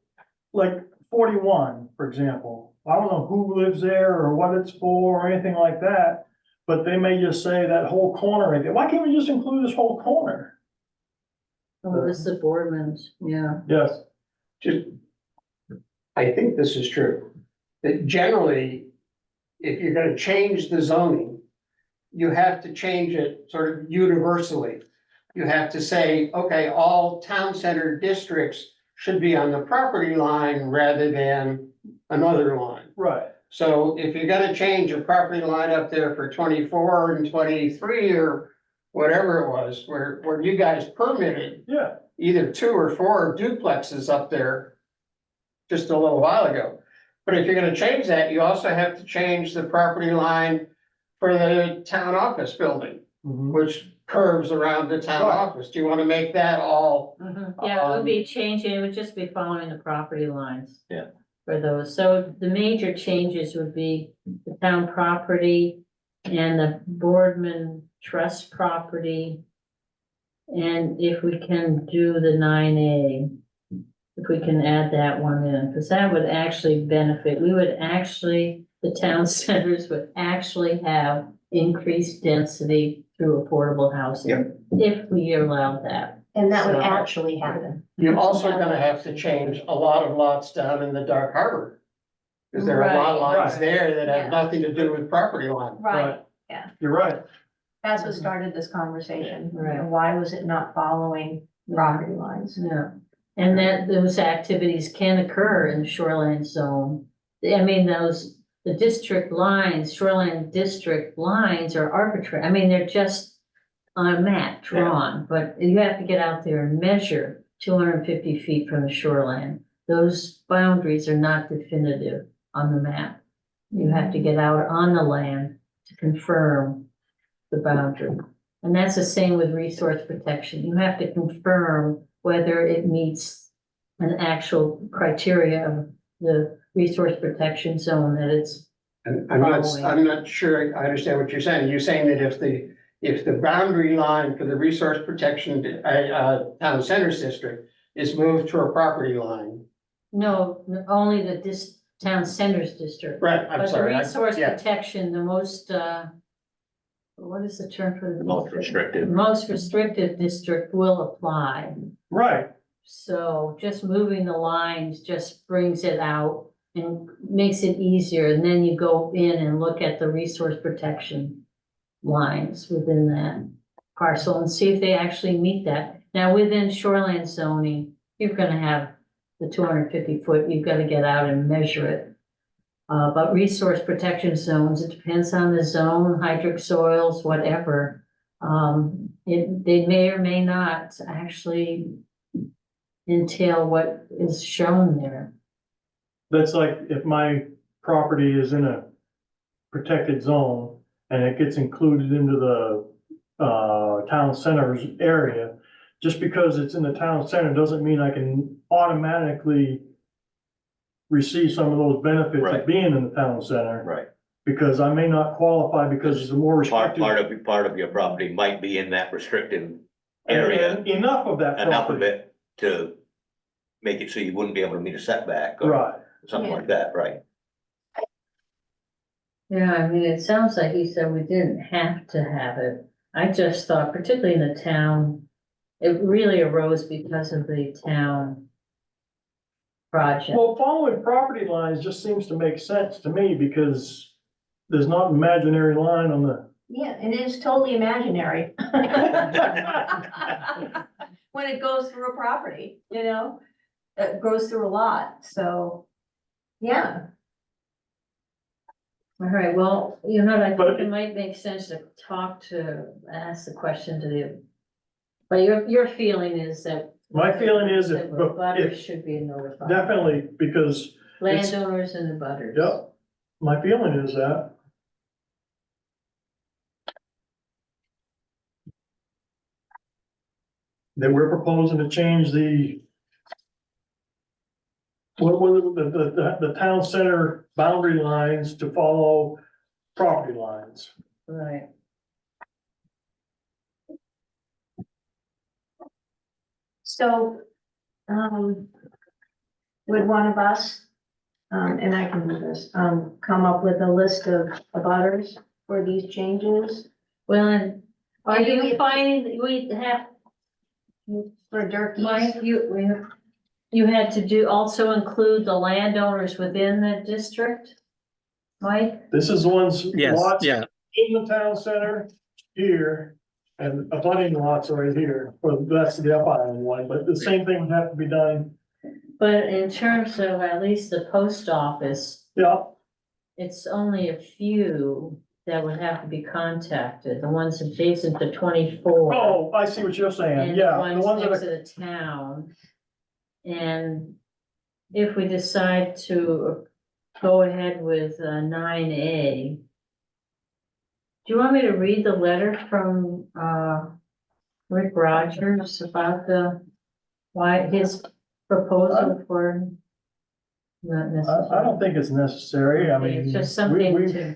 like 41, for example, I don't know who lives there or what it's for or anything like that. but they may just say that whole corner right there. Why can't we just include this whole corner? Oh, this is the Boardman's, yeah. Yes, Just, I think this is true, that generally, if you're gonna change the zoning, you have to change it sort of universally. You have to say, okay, all town center districts should be on the property line rather than another line. right, So if you're gonna change a property line up there for 24 and 23 or whatever it was, where you guys permitted yeah, either 2 or 4 duplexes up there just a little while ago. But if you're gonna change that, you also have to change the property line for the town office building, mhm, which curves around the town Right. office. Do you wanna make that all? Yeah, it would be changing, it would just be following the property lines. Yeah. For those, so the major changes would be the town property and the Boardman Trust property. And if we can do the 9A, if we can add that one in, because that would actually benefit, we would actually, the town centers would actually have increased density through affordable housing. If we allowed that. And that would So- actually happen. You're also gonna have to change a lot of lots down in the Dark Harbor. Cause there are lot Right. lines Right. there that Yeah. have nothing to do with property line. Right, you're right. that's what started this conversation. Right. Why was it not following property lines? Yeah, and that those activities can occur in the shoreline zone. I mean, the district lines, shoreline district lines are arbitrary. I mean, they're just on a map drawn, but you have to get out there and measure 250 feet from the shoreline. Those boundaries are not definitive on the map. You have to get out on the land to confirm the boundary. And that's the same with resource protection. You have to confirm whether it meets an actual criteria of the resource protection zone that it's, And Following. I'm not sure I understand what you're saying. You're saying that if the boundary line for the resource protection, town centers district is moved to a property line. no, only the town centers district. Right, I'm But the sorry. resource yeah. protection, the most, what is the term for the? Most restrictive. Most restrictive district will apply. Right, So just moving the lines just brings it out and makes it easier. And then you go in and look at the resource protection lines within that parcel and see if they actually meet that. Now, within shoreline zoning, you're gonna have the 250 foot, you've gotta get out and measure it. But resource protection zones, it depends on the zone, hydric soils, whatever. They may or may not actually entail what is shown there. that's like if my property is in a protected zone and it gets included into the town center's area, just because it's in the town center doesn't mean I can automatically receive some of those benefits Right. of being in the town center, Right. because I may not qualify because it's a more Part restricted. part of your property might be in that restricted area, And enough of that enough of property. it to make it so you wouldn't be able to meet a setback or Right, something Yeah. like that, right? Yeah, I mean, it sounds like he said we didn't have to have it. I just thought, particularly in the town, it really arose because of the town project. well, following property lines just seems to make sense to me because there's not an imaginary line on the. Yeah, it is totally imaginary. When it goes through a property, it goes through a lot, so, yeah. All right, well, I But- think it might make sense to ask the question to the. But your feeling is that. My feeling is that if, the butters if, should be notified. definitely, because, Landowners and the butters. yep, my feeling is that. That we're proposing to change what was it, the town center boundary lines to follow property lines. Right. So, would one of us, and I can do this, come up with a list of abutters for these changes Well, and are And do you we- finding that we have, for Durkee's? Mike, you had to do, also include the landowners within the district? Mike? This is the ones, Yes, lots yeah, in the town center here, and abutting lots right here, well, that's the up island one, but the same thing would have to be done. But in terms of at least the post office, Yeah, it's only a few that would have to be contacted, the ones adjacent to 24. oh, I see what you're saying, And the yeah, the ones ones next that to are, the town. And if we decide to go ahead with 9A. Do you want me to read the letter from Rick Rogers about why his proposal for? Not necessarily. I don't think it's necessary, I mean. It's just we- something we- to,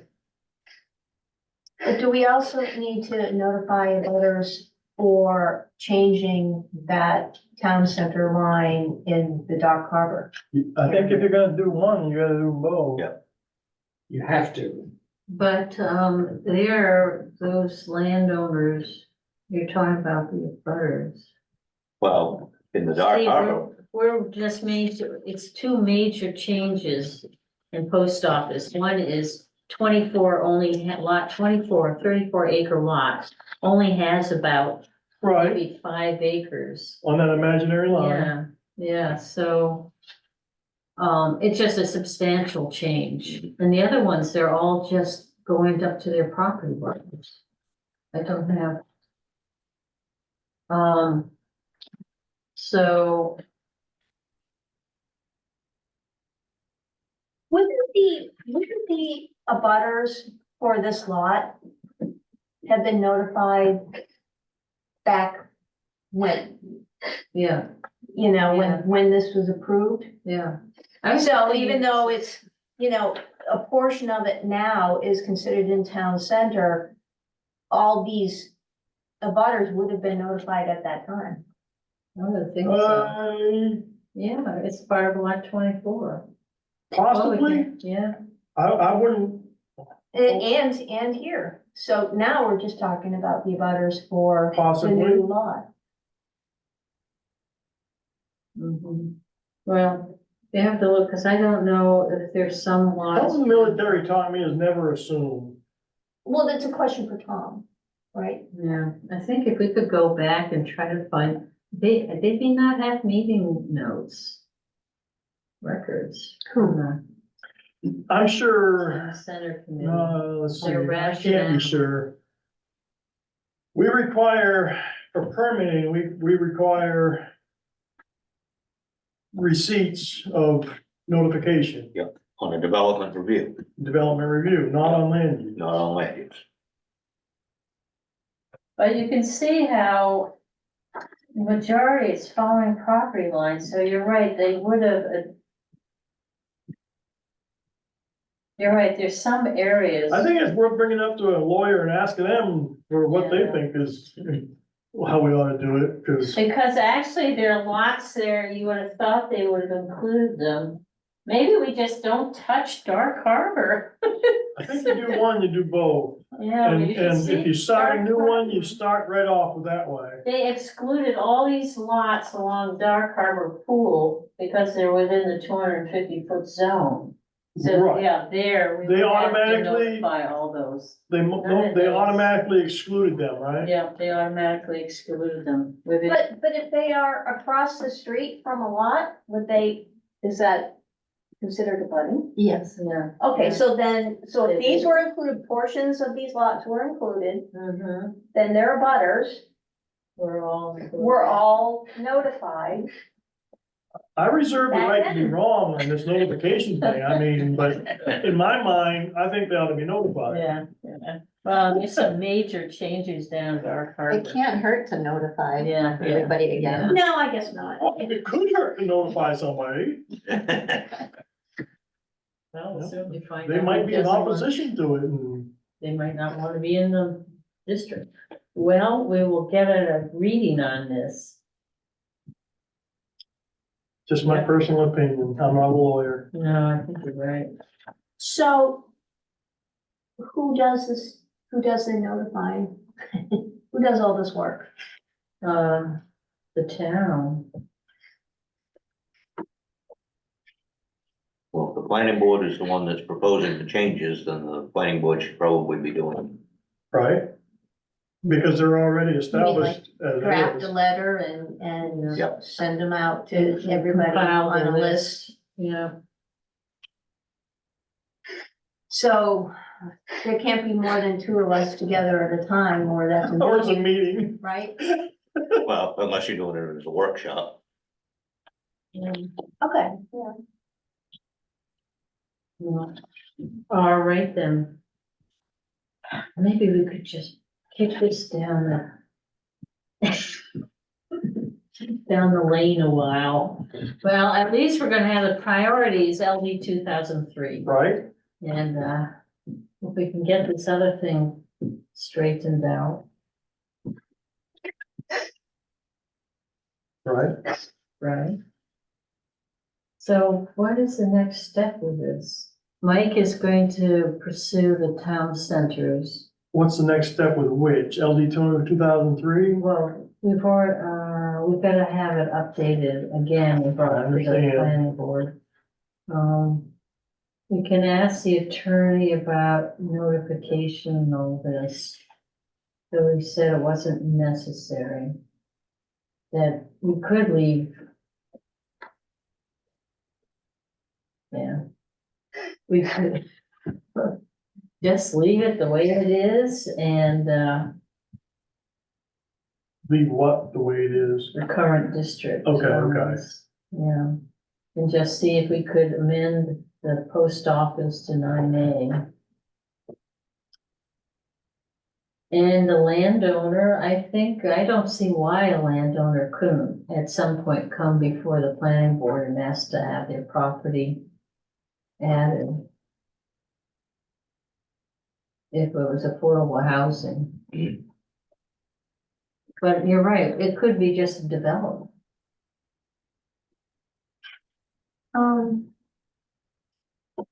But do we also need to notify others for changing that town center line in the Dark Harbor? I think if you're gonna do one, you gotta do both. Yeah. You have to. but there, those landowners, you're talking about the birds. Well, in the Dark Harbor, We're just major, it's two major changes in post office. One is 24 only lot 24, 34 acre lot, only has about Right, maybe 5 acres. on that imaginary line. Yeah, yeah, so. It's just a substantial change. And the other ones, they're all just going up to their property lines. I don't have. So, Wouldn't the abutters for this lot have been notified back when, yeah, you know, Yeah. when this was approved? yeah. So even though it's, you know, a portion of it now is considered in town center, all these abutters would have been notified at that time. I would think so. Yeah, it's part of lot 24. Possibly, Yeah, I wouldn't, And here. So now we're just talking about the abutters for the Possibly. new lot. mhm. Well, you have to look, cause I don't know if there's some lots. something the military taught me is never assume. Well, that's a question for Tom, right? Yeah, I think if we could go back and try to find, they may not have meeting notes. Records. I'm sure, Center committee. let's see, Or I can't rationale. be sure. We require, for permitting, we require receipts of notification, on a development review, development review, not on land use. not on land use. But you can see how majority is following property lines, so you're right, they would have. You're right, there's some areas. I think it's worth bringing up to a lawyer and asking them for what they Yeah. think is, how we ought to do it, because Because actually there are lots there, you would have thought they would have included them. Maybe we just don't touch Dark Harbor. I think you do one, you do both. Yeah. And, you should and see if you start a Dark new one, you Harbor. start right off with that way. They excluded all these lots along Dark Harbor Pool because they're within the 250-foot zone. So, Right. yeah, there. we They would have to automatically- Notify all those. They, of they those. automatically excluded them, right? Yeah, they automatically excluded them within. But if they are across the street from a lot, is that considered abutting? Yes. Yeah. Okay, so if these were included, portions of these lots were included, Mm-hmm, then their abutters we're all. were all notified. I reserve the right to be wrong on this notification thing, I mean, but in my mind, I think they ought to be notified. Yeah, yeah. Well, there's some major changes down Dark Harbor. It can't hurt to notify Yeah, yeah. everybody again. No, I guess not. Oh, it could hurt to notify somebody, Well, we'll certainly find they out might who be in doesn't want- opposition to it, and They might not want to be in the district. Well, we will get a reading on this. just my Yeah. personal opinion, I'm not a lawyer. No, I think you're right. So who does this, who does the notifying? Who does all this work? The town. Well, if the planning board is the one that's proposing the changes, then the planning board should probably be doing it. Right? Because they're already established as Draft it a is. letter and Yep. send them out to everybody Compile on the a list. Yeah, So there can't be more than two of us together at a time, or that's a Or it's a meeting, meeting. right? Well, unless you're doing it as a workshop. Okay, yeah. yeah. All right then. Maybe we could just kick this down down the lane a while. Well, at least we're gonna have the priorities LD 2003. Right? And, if we can get this other thing straightened out, Right? right? So what is the next step with this? Mike is going to pursue the town centers. What's the next step with which? LD 2003? Well, we've gotta have it updated again and brought to the understand. planning board. We can ask the attorney about notification and all this. So he said it wasn't necessary. That we could leave. Yeah. We could just leave it the way it is and, Leave what the way it is. the current district. Okay. Yeah, and just see if we could amend the post office to 9A. And the landowner, I don't see why a landowner couldn't at some point come before the planning board and ask to have their property added. If it was affordable housing. But you're right, it could be just a development.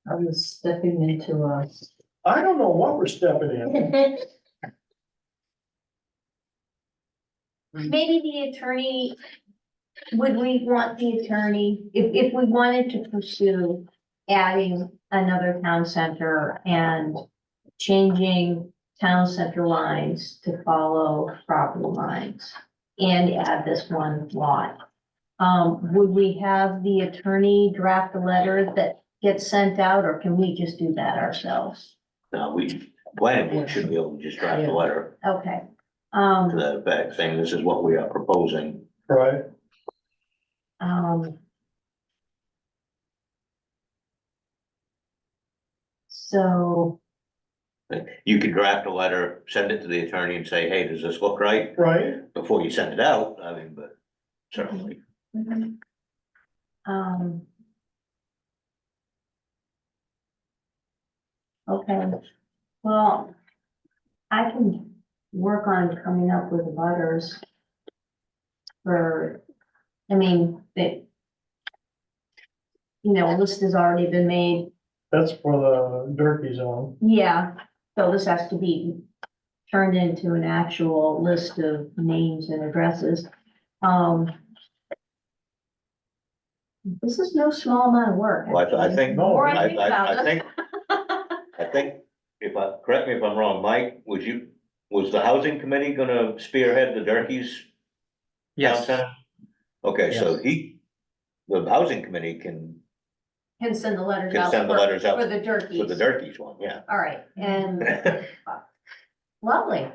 I was stepping into a. I don't know what we're stepping in. Maybe the attorney, would we want the attorney, if we wanted to pursue adding another town center and changing town center lines to follow property lines and add this one lot, would we have the attorney draft a letter that gets sent out, or can we just do that ourselves? Now, planning board should be able to just draft a letter Okay. to that effect, saying this is what we are proposing. Right? So, You can draft a letter, send it to the attorney and say, hey, does this look right? Right? Before you send it out, I mean, but certainly. okay, well, I can work on coming up with butters for, I mean, that, a list has already been made. That's for the Durkee zone. Yeah, so this has to be turned into an actual list of names and addresses. This is no small amount of work. Well, I think, No, More I, I think about I it. think, I think, correct me if I'm wrong, Mike, was the housing committee gonna spearhead the Durkees town Yes, center? Okay, so Yes. the housing committee can Can send the letters Can out. send the for- letters out For the Durkees. for the Durkees one, yeah. All right, and lovely.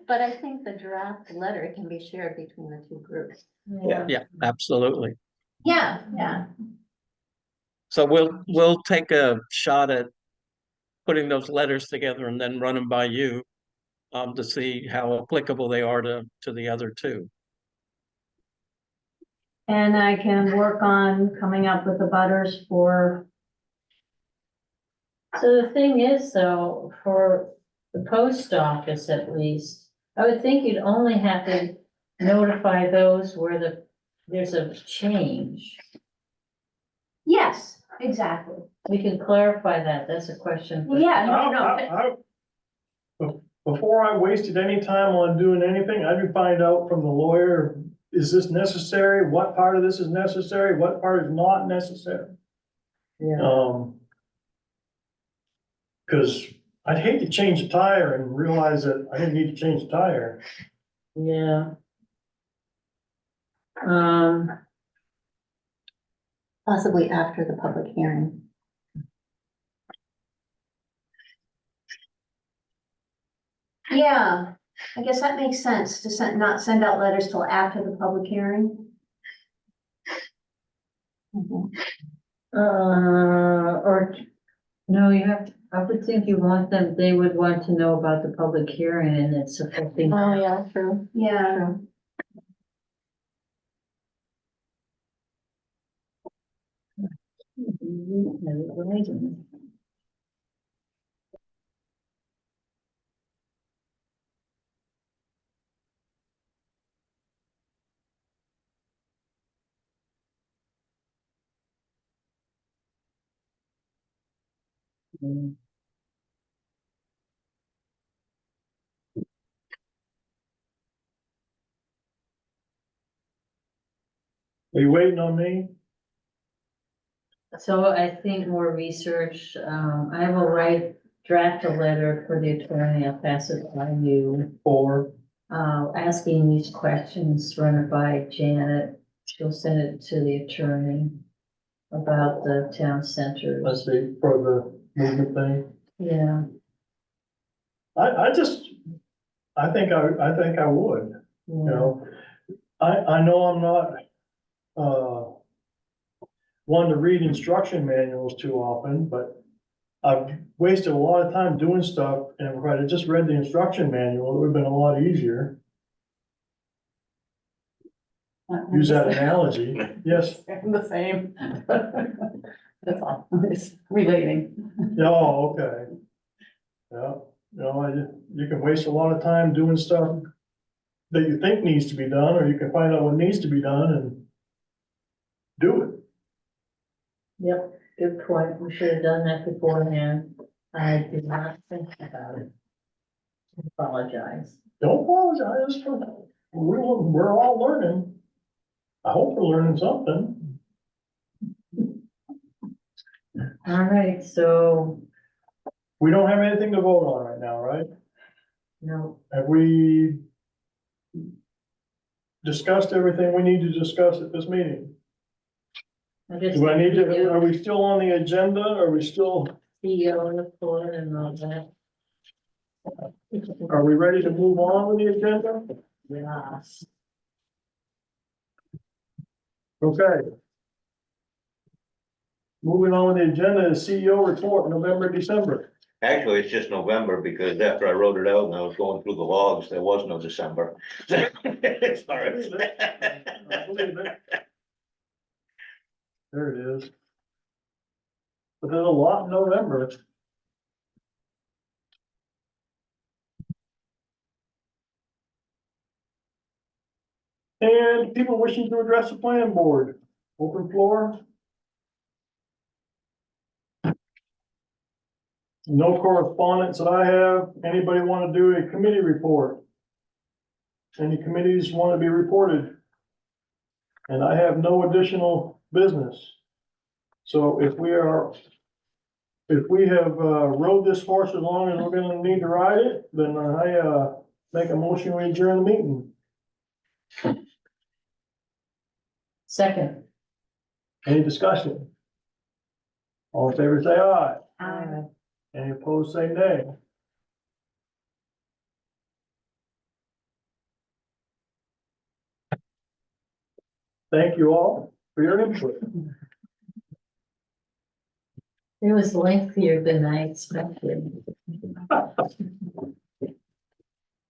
But I think the draft letter can be shared between the two groups. Yeah. yeah, absolutely. Yeah, yeah, So we'll take a shot at putting those letters together and then run them by you to see how applicable they are to the other two. and I can work on coming up with the butters for, So the thing is though, for the post office at least, I would think you'd only have to notify those where there's a change. yes, exactly. We can clarify that, that's a question. for- Yeah, no. Before I wasted any time on doing anything, I would find out from the lawyer, is this necessary? What part of this is necessary? What part is not necessary? Yeah, Cause I'd hate to change a tire and realize that I didn't need to change the tire. yeah. Possibly after the public hearing. Yeah, I guess that makes sense to not send out letters till after the public hearing. Mhm. Or, no, you have, I would think you want them, they would want to know about the public hearing and it's affecting. Oh, yeah, true, Yeah, true. Are you waiting on me? So I think more research, I will draft a letter for the attorney, I'll pass it by you. Or, Asking these questions, run it by Janet, she'll send it to the attorney about the town let's centers. see, for the movement thing? Yeah, I think I would, you yeah, know? I know I'm not, one to read instruction manuals too often, but I've wasted a lot of time doing stuff, and if I'd have just read the instruction manual, it would have been a lot easier. Use that analogy, yes, The same. That's all, it's relating. oh, okay. Yeah, you can waste a lot of time doing stuff that you think needs to be done, or you can find out what needs to be done and do it. yep, good point, we should have done that beforehand, I did not think about it. Apologize. Don't apologize for, we're all learning. I hope we're learning something. All right, so, We don't have anything to vote on right now, right? no, Have we discussed everything we need to discuss at this meeting? I just. Do I need to, are we still on the agenda? Are we still, CEO report and all that. are we ready to move on with the agenda? Yes. Okay. Moving on with the agenda is CEO report, November, December. Actually, it's just November, because after I wrote it out and I was going through the logs, there was no December. Sorry. I believe it. There it is. But there's a lot in November. And people wishing to address the planning board, open floor. No correspondence that I have. Anybody want to do a committee report? Any committees want to be reported? And I have no additional business. So if we have rode this horse as long as we're gonna need to ride it, then I make a motion, we adjourn the meeting. Second. Any discussion? All in favor, say aye. Aye. Any opposed, say nay. Thank you all for your input. It was lengthier than I expected.